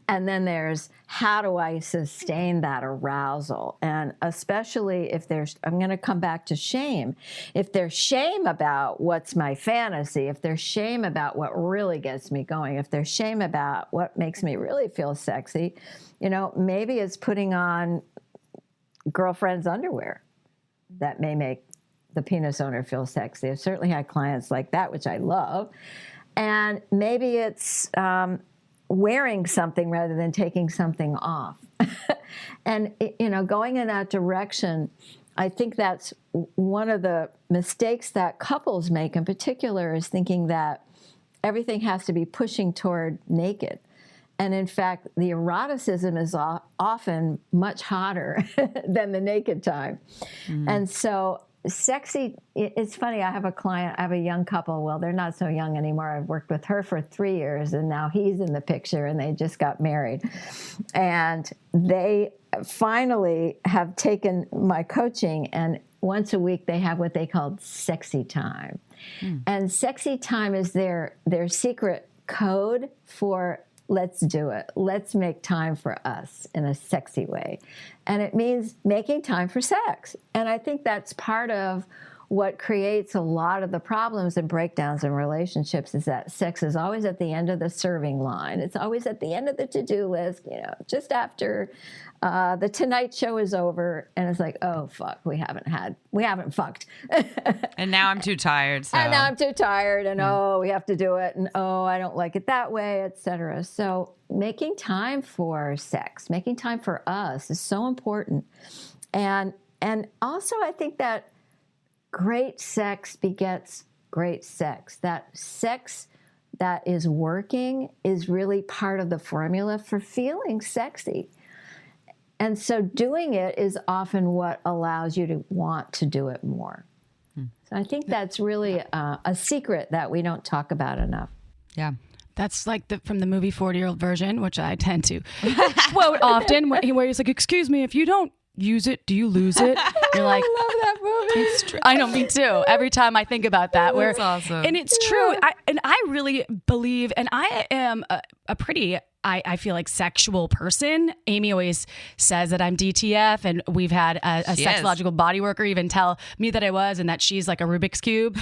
and then there's how do I sustain that arousal? And especially if I'm going to come back to shame. If there's shame about what's my fantasy, if there's shame about what really gets me going, if there's shame about what makes me really feel sexy, maybe it's putting on girlfriend's underwear that may make the penis owner feel sexy. I've certainly had clients like that, which I love. And maybe it's wearing something rather than taking something off. And, going in that direction, I think that's one of the mistakes that couples make in particular, is thinking that everything has to be pushing toward naked. And in fact, the eroticism is often much hotter than the naked time. And so sexy, it's funny, I have a young couple. Well, they're not so young anymore. I've worked with her for 3 years, and now he's in the picture, and they just got married. And they finally have taken my coaching, and once a week they have what they call sexy time. And sexy time is their secret code for let's do it. Let's make time for us in a sexy way. And it means making time for sex. And I think that's part of what creates a lot of the problems and breakdowns in relationships, is that sex is always at the end of the serving line. It's always at the end of the to-do list, just after the Tonight Show is over, and it's like, oh, fuck, we haven't fucked. And now I'm too tired. So. And now I'm too tired, and we have to do it, and I don't like it that way, etc. So making time for sex, making time for us is so important. And also I think that great sex begets great sex. That sex that is working is really part of the formula for feeling sexy. And so doing it is often what allows you to want to do it more. So I think that's really a secret that we don't talk about enough. Yeah. That's like from the movie 40-Year-Old Version, which I tend to quote often, where he's like, excuse me, if you don't use it, do you lose it? You're like, I love that movie. It's true. I know, me too. Every time I think about that. That's awesome. And it's true. I really believe, and I am a pretty... I feel like sexual person. Amy always says that I'm DTF, and we've had a sexological body worker even tell me that I was, and that she's like a Rubik's Cube.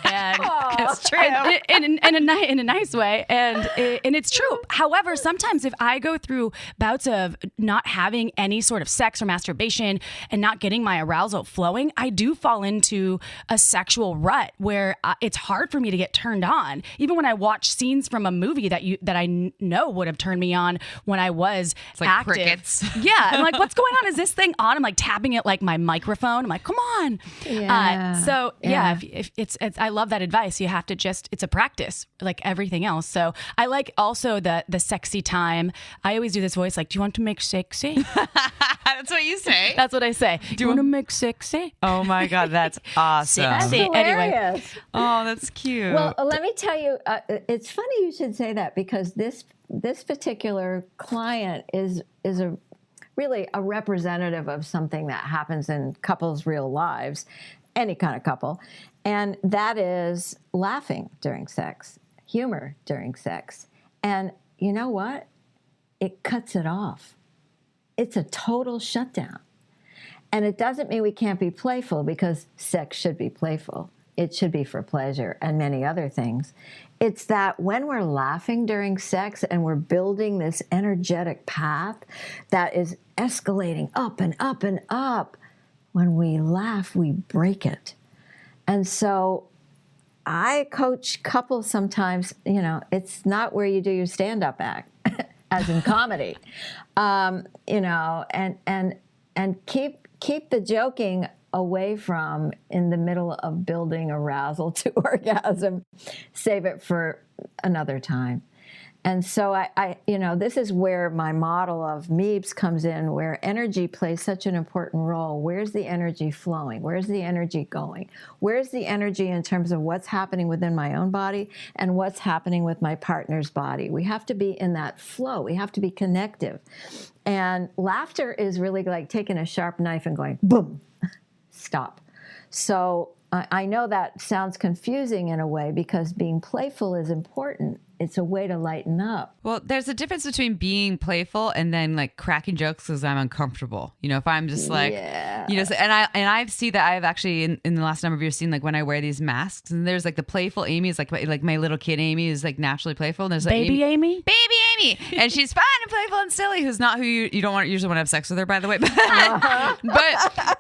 And it's true. In a nice way. And it's true. However, sometimes if I go through bouts of not having any sort of sex or masturbation and not getting my arousal flowing, I do fall into a sexual rut where it's hard for me to get turned on. Even when I watch scenes from a movie that I know would have turned me on when I was it's like active. Crickets. Yeah. I'm like, what's going on? Is this thing on? I'm like tapping it like my microphone. I'm like, come on. If it's I love that advice. You have to it's a practice like everything else. So I like also the sexy time. I always do this voice like, do you want to make sexy? That's what you say. That's what I say. Do you want to make sexy? Oh my God, that's awesome. Sexy. Anyway. Oh, that's cute. Well, let me tell you, it's funny you should say that, because this particular client is really a representative of something that happens in couples' real lives, any kind of couple, and that is laughing during sex, humor during sex. And you know what? It cuts it off. It's a total shutdown. And it doesn't mean we can't be playful, because sex should be playful. It should be for pleasure and many other things. It's that when we're laughing during sex and we're building this energetic path that is escalating up and up and up, when we laugh, we break it. And so I coach couples sometimes, it's not where you do your stand-up act, as in comedy, and keep the joking away from in the middle of building arousal to orgasm. Save it for another time. And so I this is where my model of MEEBS comes in, where energy plays such an important role. Where's the energy flowing? Where's the energy going? Where's the energy in terms of what's happening within my own body and what's happening with my partner's body? We have to be in that flow. We have to be connective. And laughter is really like taking a sharp knife and going, boom, stop. So I know that sounds confusing in a way, because being playful is important. It's a way to lighten up. Well, there's a difference between being playful and then like cracking jokes because I'm uncomfortable. If I'm just like, and I see that I've actually in the last number of years seen like when I wear these masks, and there's like the playful Amy is like my little kid Amy is like naturally playful, and there's like baby Amy, and she's fun and playful and silly, who's not who you don't usually want to have sex with her, by the way. But and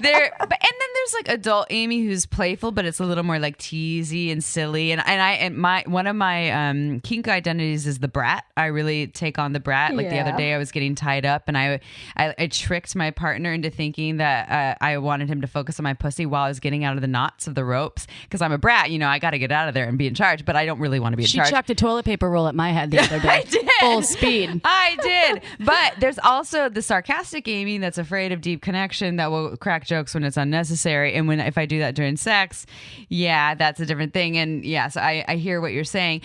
then there's like adult Amy who's playful, but it's a little more like teasy and silly. One of my kink identities is the brat. I really take on the brat. Like the other day I was getting tied up, and I tricked my partner into thinking that I wanted him to focus on my pussy while I was getting out of the knots of the ropes, because I'm a brat. I got to get out of there and be in charge, but I don't really want to be in charge. She chucked a toilet paper roll at my head the other day. I did. Full speed. I did. But there's also the sarcastic Amy that's afraid of deep connection, that will crack jokes when it's unnecessary. And if I do that during sex, that's a different thing. And so I hear what you're saying.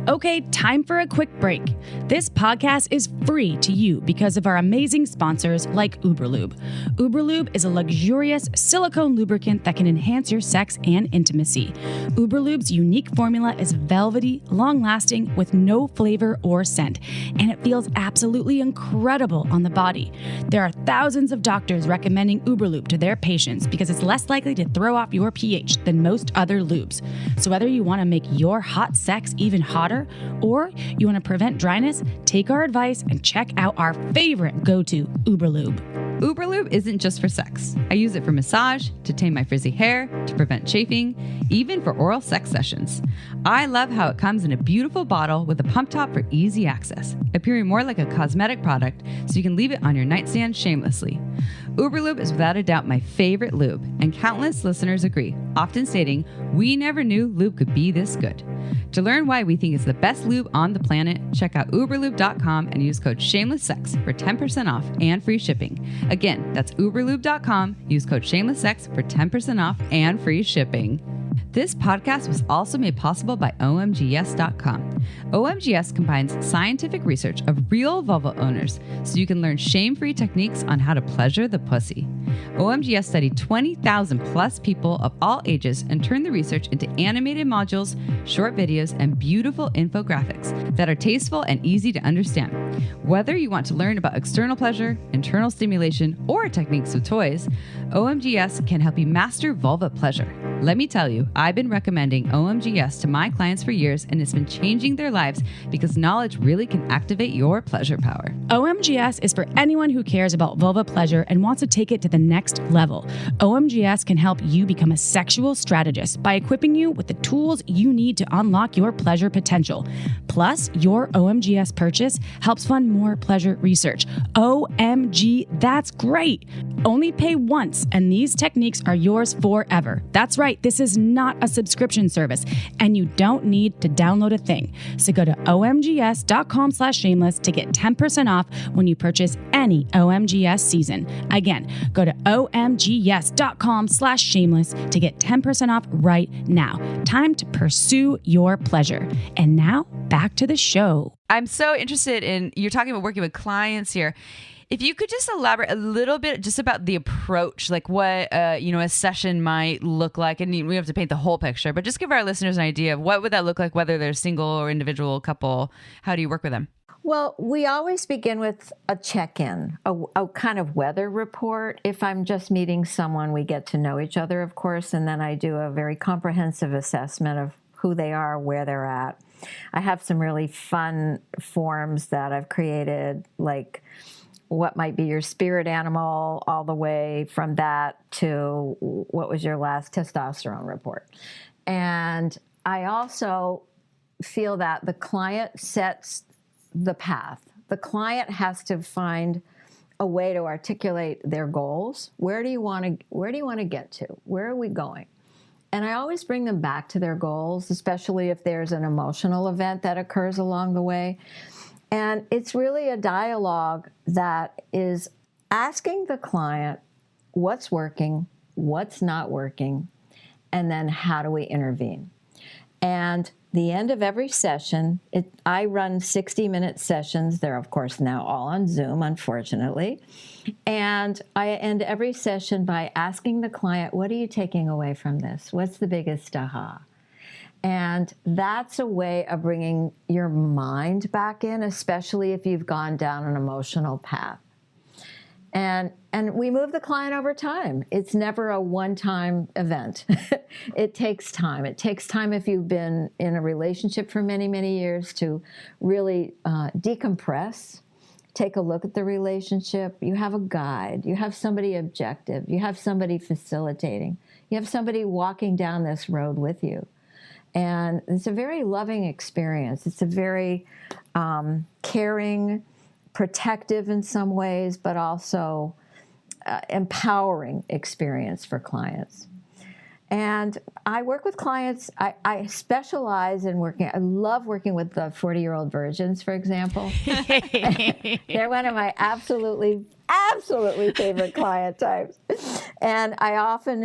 Okay, time for a quick break. This podcast is free to you because of our amazing sponsors like Uberlube. Uberlube is a luxurious silicone lubricant that can enhance your sex and intimacy. Uberlube's unique formula is velvety, long-lasting, with no flavor or scent, and it feels absolutely incredible on the body. There are thousands of doctors recommending Uberlube to their patients because it's less likely to throw off your pH than most other lubes. So whether you want to make your hot sex even hotter, or you want to prevent dryness, take our advice and check out our favorite go-to, Uberlube. Uberlube isn't just for sex. I use it for massage, to tame my frizzy hair, to prevent chafing, even for oral sex sessions. I love how it comes in a beautiful bottle with a pump top for easy access, appearing more like a cosmetic product so you can leave it on your nightstand shamelessly. Uberlube is without a doubt my favorite lube, and countless listeners agree, often stating, "We never knew lube could be this good." To learn why we think it's the best lube on the planet, check out uberlube.com and use code SHAMELESSSEX for 10% off and free shipping. Again, that's uberlube.com. Use code SHAMELESSSEX for 10% off and free shipping. This podcast was also made possible by OMGYes.com. OMGYes combines scientific research of real vulva owners so you can learn shame-free techniques on how to pleasure the pussy. OMGYes studied 20,000 plus people of all ages and turned the research into animated modules, short videos, and beautiful infographics that are tasteful and easy to understand. Whether you want to learn about external pleasure, internal stimulation, or techniques with toys, OMGYes can help you master vulva pleasure. Let me tell you, I've been recommending OMGYes to my clients for years, and it's been changing their lives because knowledge really can activate your pleasure power. OMGYes is for anyone who cares about vulva pleasure and wants to take it to the next level. OMGYes can help you become a sexual strategist by equipping you with the tools you need to unlock your pleasure potential. Plus, your OMGYes purchase helps fund more pleasure research. OMG, that's great! Only pay once, and these techniques are yours forever. That's right, this is not a subscription service, and you don't need to download a thing. So go to omgs.com/shameless to get 10% off when you purchase any OMGYes season. Again, go to omgs.com/shameless to get 10% off right now. Time to pursue your pleasure. And now, back to the show. I'm so interested in, you're talking about working with clients here. If you could just elaborate a little bit just about the approach, like what a session might look like, and we have to paint the whole picture, but just give our listeners an idea of what would that look like, whether they're single or individual couple. How do you work with them? Well, we always begin with a check-in, a kind of weather report. If I'm just meeting someone, we get to know each other, of course, and then I do a very comprehensive assessment of who they are, where they're at. I have some really fun forms that I've created, like what might be your spirit animal, all the way from that to what was your last testosterone report. And I also feel that the client sets the path. The client has to find a way to articulate their goals. Where do you want to get to? Where are we going? And I always bring them back to their goals, especially if there's an emotional event that occurs along the way. And it's really a dialogue that is asking the client what's working, what's not working, and then how do we intervene. And the end of every session, I run 60-minute sessions. They're, of course, now all on Zoom, unfortunately. And I end every session by asking the client, what are you taking away from this? What's the biggest aha? And that's a way of bringing your mind back in, especially if you've gone down an emotional path. And we move the client over time. It's never a one-time event. It takes time. It takes time if you've been in a relationship for many, many years to really decompress, take a look at the relationship. You have a guide. You have somebody objective. You have somebody facilitating. You have somebody walking down this road with you. And it's a very loving experience. It's a very caring, protective in some ways, but also empowering experience for clients. And I work with clients. I specialize in working. I love working with the 40-year-old virgins, for example. They're one of my absolutely favorite client types. And I often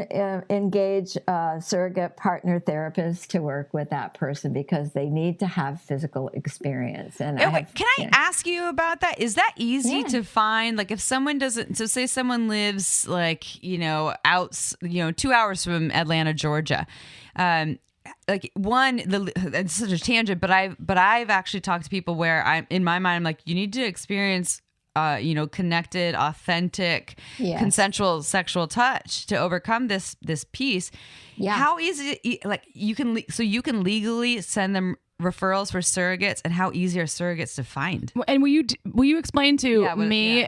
engage surrogate partner therapists to work with that person because they need to have physical experience. And can I ask you about that? Is that easy to find? Like if someone doesn't, so say someone lives like, out, 2 hours from Atlanta, Georgia. It's such a tangent, but I've actually talked to people where in my mind, I'm like, you need to experience connected, authentic, consensual sexual touch to overcome this piece. Yeah. How easy, you can legally send them referrals for surrogates, and how easy are surrogates to find? And will you explain to me,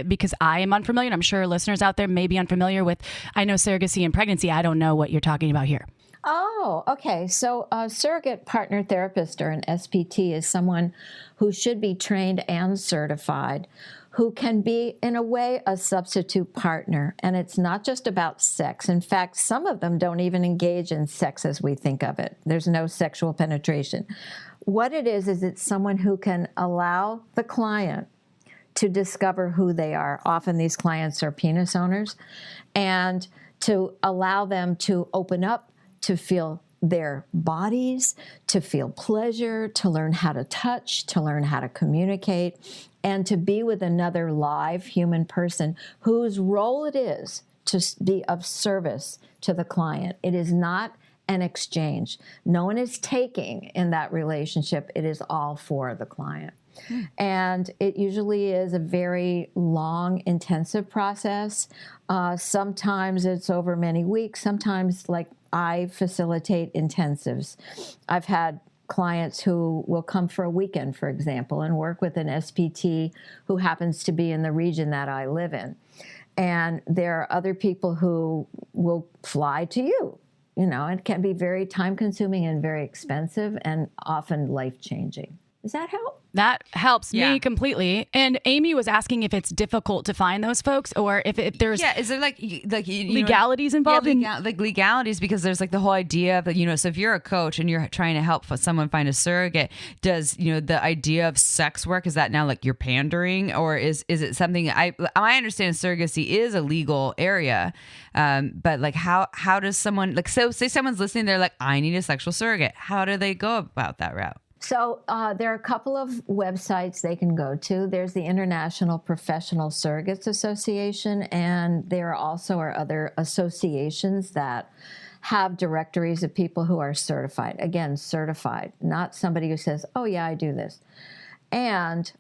because I am unfamiliar, and I'm sure listeners out there may be unfamiliar with, I know surrogacy and pregnancy. I don't know what you're talking about here. Oh, okay. So a surrogate partner therapist or an SPT is someone who should be trained and certified, who can be, in a way, a substitute partner. And it's not just about sex. In fact, some of them don't even engage in sex as we think of it. There's no sexual penetration. What it is it's someone who can allow the client to discover who they are. Often these clients are penis owners, and to allow them to open up, to feel their bodies, to feel pleasure, to learn how to touch, to learn how to communicate, and to be with another live human person whose role it is to be of service to the client. It is not an exchange. No one is taking in that relationship. It is all for the client. And it usually is a very long, intensive process. Sometimes it's over many weeks. Sometimes, like, I facilitate intensives. I've had clients who will come for a weekend, for example, and work with an SPT who happens to be in the region that I live in. And there are other people who will fly to you. You know, it can be very time-consuming and very expensive and often life-changing. Does that help? That helps me completely. And Amy was asking if it's difficult to find those folks, or if there's is there like legalities involved? Like legalities, because there's like the whole idea of, you know, so if you're a coach and you're trying to help someone find a surrogate, does, you know, the idea of sex work, is that now like you're pandering, or is it something? I understand surrogacy is a legal area, but like how does someone, like, so say someone's listening, they're like, I need a sexual surrogate. How do they go about that route? So there are a couple of websites they can go to. There's the International Professional Surrogates Association, and there also are other associations that have directories of people who are certified. Again, certified, not somebody who says, oh, yeah, I do this. And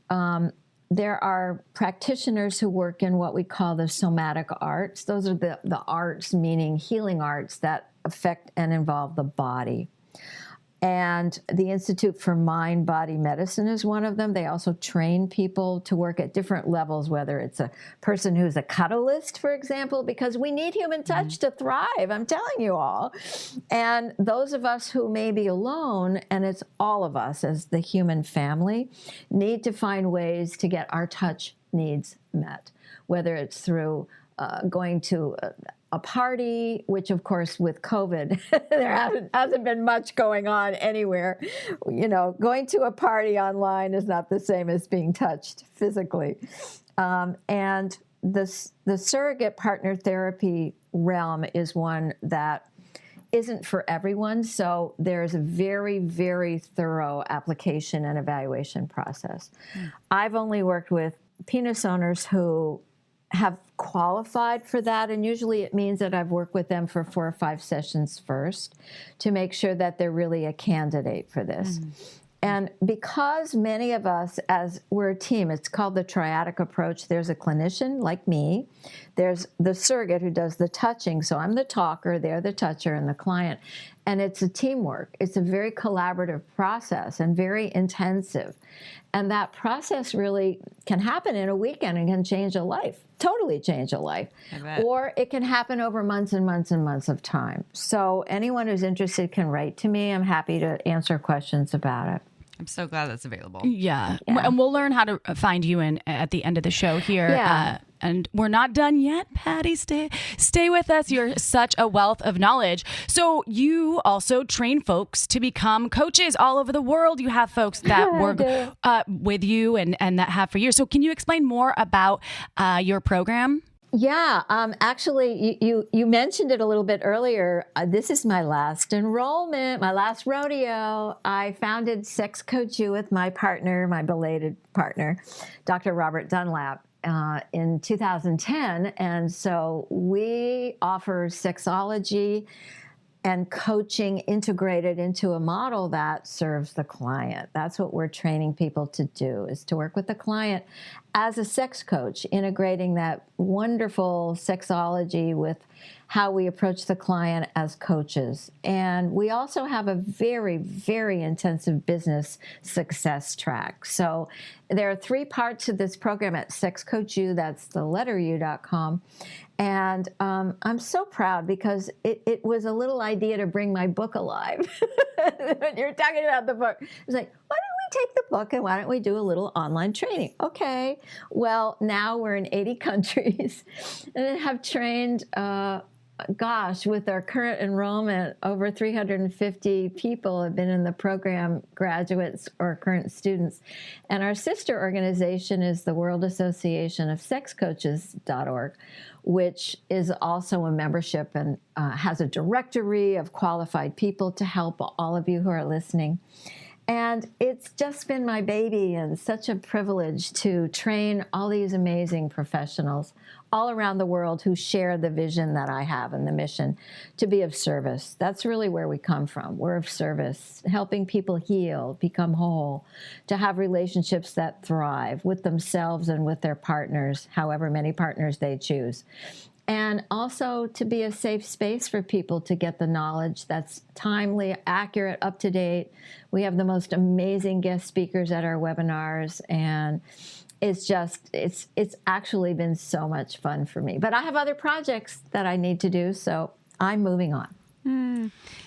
there are practitioners who work in what we call the somatic arts. Those are the arts, meaning healing arts, that affect and involve the body. And the Institute for Mind-Body Medicine is one of them. They also train people to work at different levels, whether it's a person who's a cuddleist, for example, because we need human touch to thrive, I'm telling you all. And those of us who may be alone, and it's all of us as the human family, need to find ways to get our touch needs met, whether it's through going to a party, which of course with COVID, there hasn't been much going on anywhere. You know, going to a party online is not the same as being touched physically. And the surrogate partner therapy realm is one that isn't for everyone. So there's a very, very thorough application and evaluation process. I've only worked with penis owners who have qualified for that, and usually it means that I've worked with them for 4 or 5 sessions first to make sure that they're really a candidate for this. And because many of us, as we're a team, it's called the triadic approach. There's a clinician like me. There's the surrogate who does the touching. So I'm the talker, they're the toucher, and the client. And it's a teamwork. It's a very collaborative process and very intensive. And that process really can happen in a weekend and can change a life, totally change a life. Or it can happen over months and months and months of time. So anyone who's interested can write to me. I'm happy to answer questions about it. I'm so glad that's available. Yeah. And we'll learn how to find you at the end of the show here. Yeah. And we're not done yet, Patti. Stay with us. You're such a wealth of knowledge. So you also train folks to become coaches all over the world. You have folks that work with you and that have for years. So can you explain more about your program? Yeah, actually, you mentioned it a little bit earlier. This is my last enrollment, my last rodeo. I founded Sex Coach You with my partner, my belated partner, Dr. Robert Dunlap, in 2010. And so we offer sexology and coaching integrated into a model that serves the client. That's what we're training people to do, is to work with the client as a sex coach, integrating that wonderful sexology with how we approach the client as coaches. And we also have a very, very intensive business success track. So there are 3 parts to this program at SexCoachU, that's the letter U.com. And I'm so proud because it was a little idea to bring my book alive. You're talking about the book. It's like, why don't we take the book and why don't we do a little online training? Okay. Well, now we're in 80 countries and have trained, with our current enrollment, over 350 people have been in the program, graduates or current students. And our sister organization is the World Association of Sex Coaches.org, which is also a membership and has a directory of qualified people to help all of you who are listening. And it's just been my baby and such a privilege to train all these amazing professionals all around the world who share the vision that I have and the mission to be of service. That's really where we come from. We're of service, helping people heal, become whole, to have relationships that thrive with themselves and with their partners, however many partners they choose. And also to be a safe space for people to get the knowledge that's timely, accurate, up to date. We have the most amazing guest speakers at our webinars, and it's actually been so much fun for me. But I have other projects that I need to do, so I'm moving on.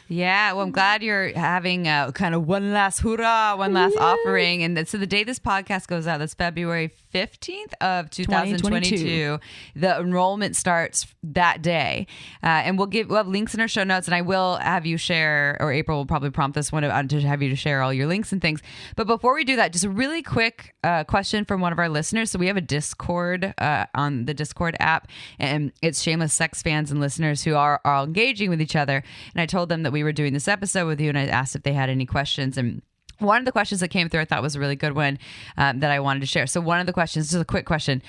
Yeah, well, I'm glad you're having kind of one last hoorah, one last offering. And so the day this podcast goes out, that's February 15th of 2022. The enrollment starts that day. And we'll have links in our show notes, and I will have you share, or April will probably prompt this one to have you to share all your links and things. But before we do that, just a really quick question from one of our listeners. So we have a Discord on the Discord app, and it's Shameless Sex fans and listeners who are all engaging with each other. And I told them that we were doing this episode with you, and I asked if they had any questions. And one of the questions that came through I thought was a really good one that I wanted to share. So one of the questions, just a quick question,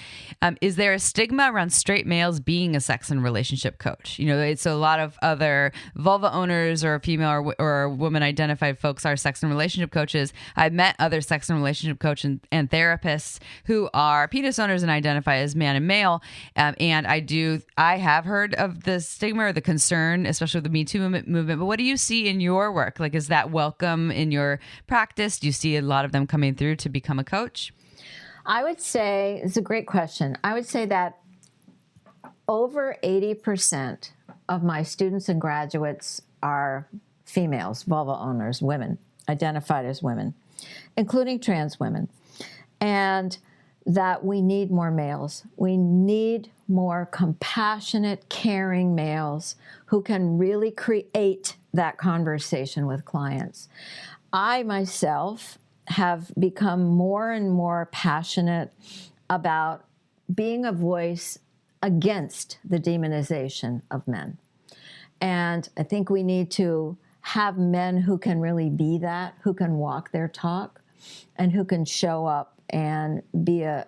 is there a stigma around straight males being a sex and relationship coach? You know, it's a lot of other vulva owners or female or woman identified folks are sex and relationship coaches. I've met other sex and relationship coaches and therapists who are penis owners and identify as man and male. And I have heard of the stigma or the concern, especially with the Me Too movement. But what do you see in your work? Like, is that welcome in your practice? Do you see a lot of them coming through to become a coach? I would say, it's a great question. I would say that over 80% of my students and graduates are females, vulva owners, women, identified as women, including trans women. And that we need more males. We need more compassionate, caring males who can really create that conversation with clients. I myself have become more and more passionate about being a voice against the demonization of men. And I think we need to have men who can really be that, who can walk their talk, and who can show up and be a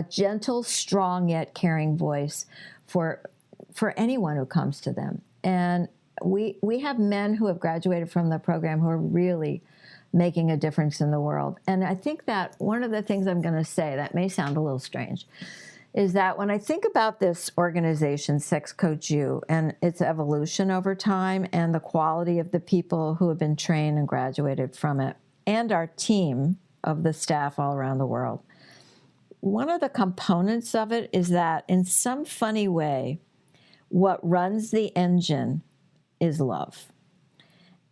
gentle, strong, yet caring voice for anyone who comes to them. And we have men who have graduated from the program who are really making a difference in the world. And I think that one of the things I'm going to say that may sound a little strange is that when I think about this organization, SexCoachU, and its evolution over time and the quality of the people who have been trained and graduated from it, and our team of the staff all around the world, one of the components of it is that in some funny way, what runs the engine is love.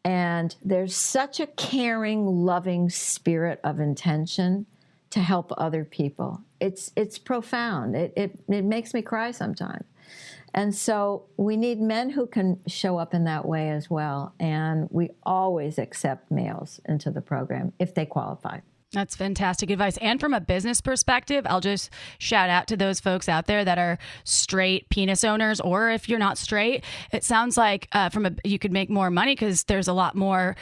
And there's such a caring, loving spirit of intention to help other people. It's profound. It makes me cry sometimes. And so we need men who can show up in that way as well. And we always accept males into the program if they qualify. That's fantastic advice. And from a business perspective, I'll just shout out to those folks out there that are straight penis owners, or if you're not straight, it sounds like you could make more money because there's a lot more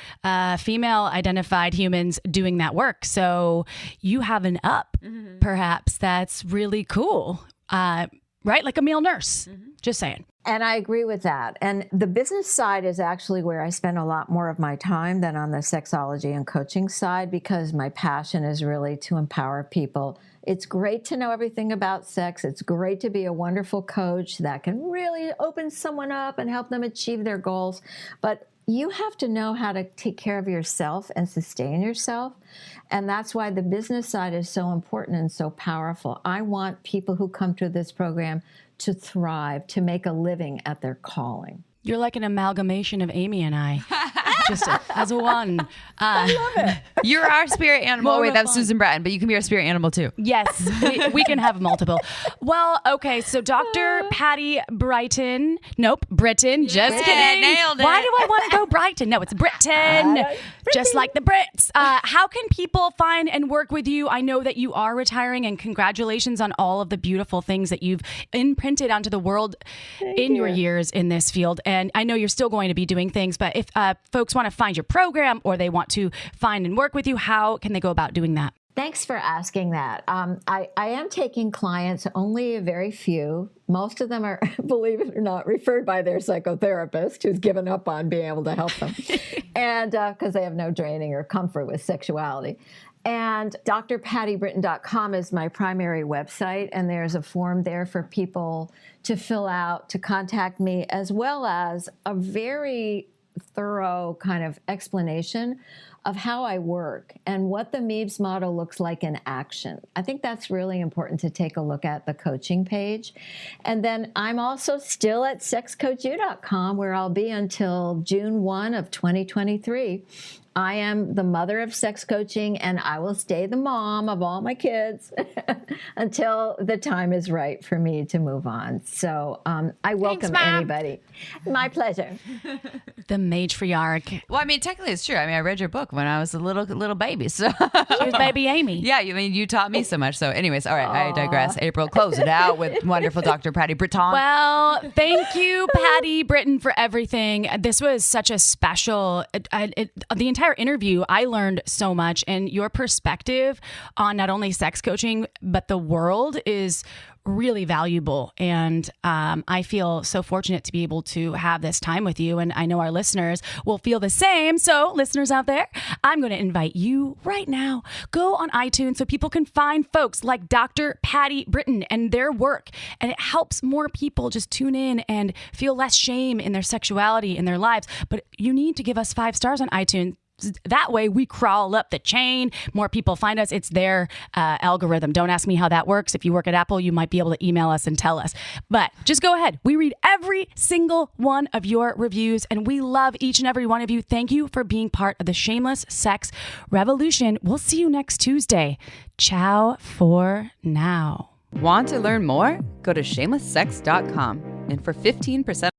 female identified humans doing that work. So you have an up, perhaps that's really cool. Right? Like a male nurse. Just saying. And I agree with that. And the business side is actually where I spend a lot more of my time than on the sexology and coaching side, because my passion is really to empower people, It's great to know everything about sex. It's great to be a wonderful coach that can really open someone up and help them achieve their goals. But you have to know how to take care of yourself and sustain yourself. And that's why the business side is so important and so powerful. I want people who come to this program to thrive, to make a living at their calling. You're like an amalgamation of Amy and I, just as a one. I love it. You're our spirit animal. More Wait, that's fun. Susan Bratton, but you can be our spirit animal too. Yes, we can have multiple. Well, okay, so Dr. Patti Britton. Nope, Britton. Just kidding. Nailed it. Why do I want to go Brighton? No, it's Britton. Just like the Brits. How can people find and work with you? I know that you are retiring, and congratulations on all of the beautiful things that you've imprinted onto the world in your years in this field. And I know you're still going to be doing things, but if folks want to find your program or they want to find and work with you, how can they go about doing that? Thanks for asking that. I am taking clients, only a very few. Most of them are, believe it or not, referred by their psychotherapist who's given up on being able to help them. And because they have no training or comfort with sexuality. And drpattibritton.com is my primary website, and there's a form there for people to fill out, to contact me, as well as a very thorough kind of explanation of how I work and what the MEBS model looks like in action. I think that's really important to take a look at the coaching page. And then I'm also still at sexcoachu.com, where I'll be until June 1 of 2023. I am the mother of sex coaching, and I will stay the mom of all my kids until the time is right for me to move on. So I welcome anybody. My pleasure. The matriarch. Well, I mean, technically it's true. I mean, I read your book when I was a little baby. So She was baby Amy. yeah, you taught me so much. So anyways, all right, I digress. April, close it out with wonderful Dr. Patti Britton. Well, thank you, Patti Britton, for everything. This was such a special, the entire interview, I learned so much, and your perspective on not only sex coaching, but the world is really valuable. And I feel so fortunate to be able to have this time with you. And I know our listeners will feel the same. So listeners out there, I'm going to invite you right now, go on iTunes so people can find folks like Dr. Patti Britton and their work. And it helps more people just tune in and feel less shame in their sexuality in their lives. But you need to give us 5 stars on iTunes. That way we crawl up the chain. More people find us. It's their algorithm. Don't ask me how that works. If you work at Apple, you might be able to email us and tell us. But just go ahead. We read every single one of your reviews, and we love each and every one of you. Thank you for being part of the Shameless Sex Revolution. We'll see you next Tuesday. Ciao for now. Want to learn more? Go to shamelesssex.com, and for 15%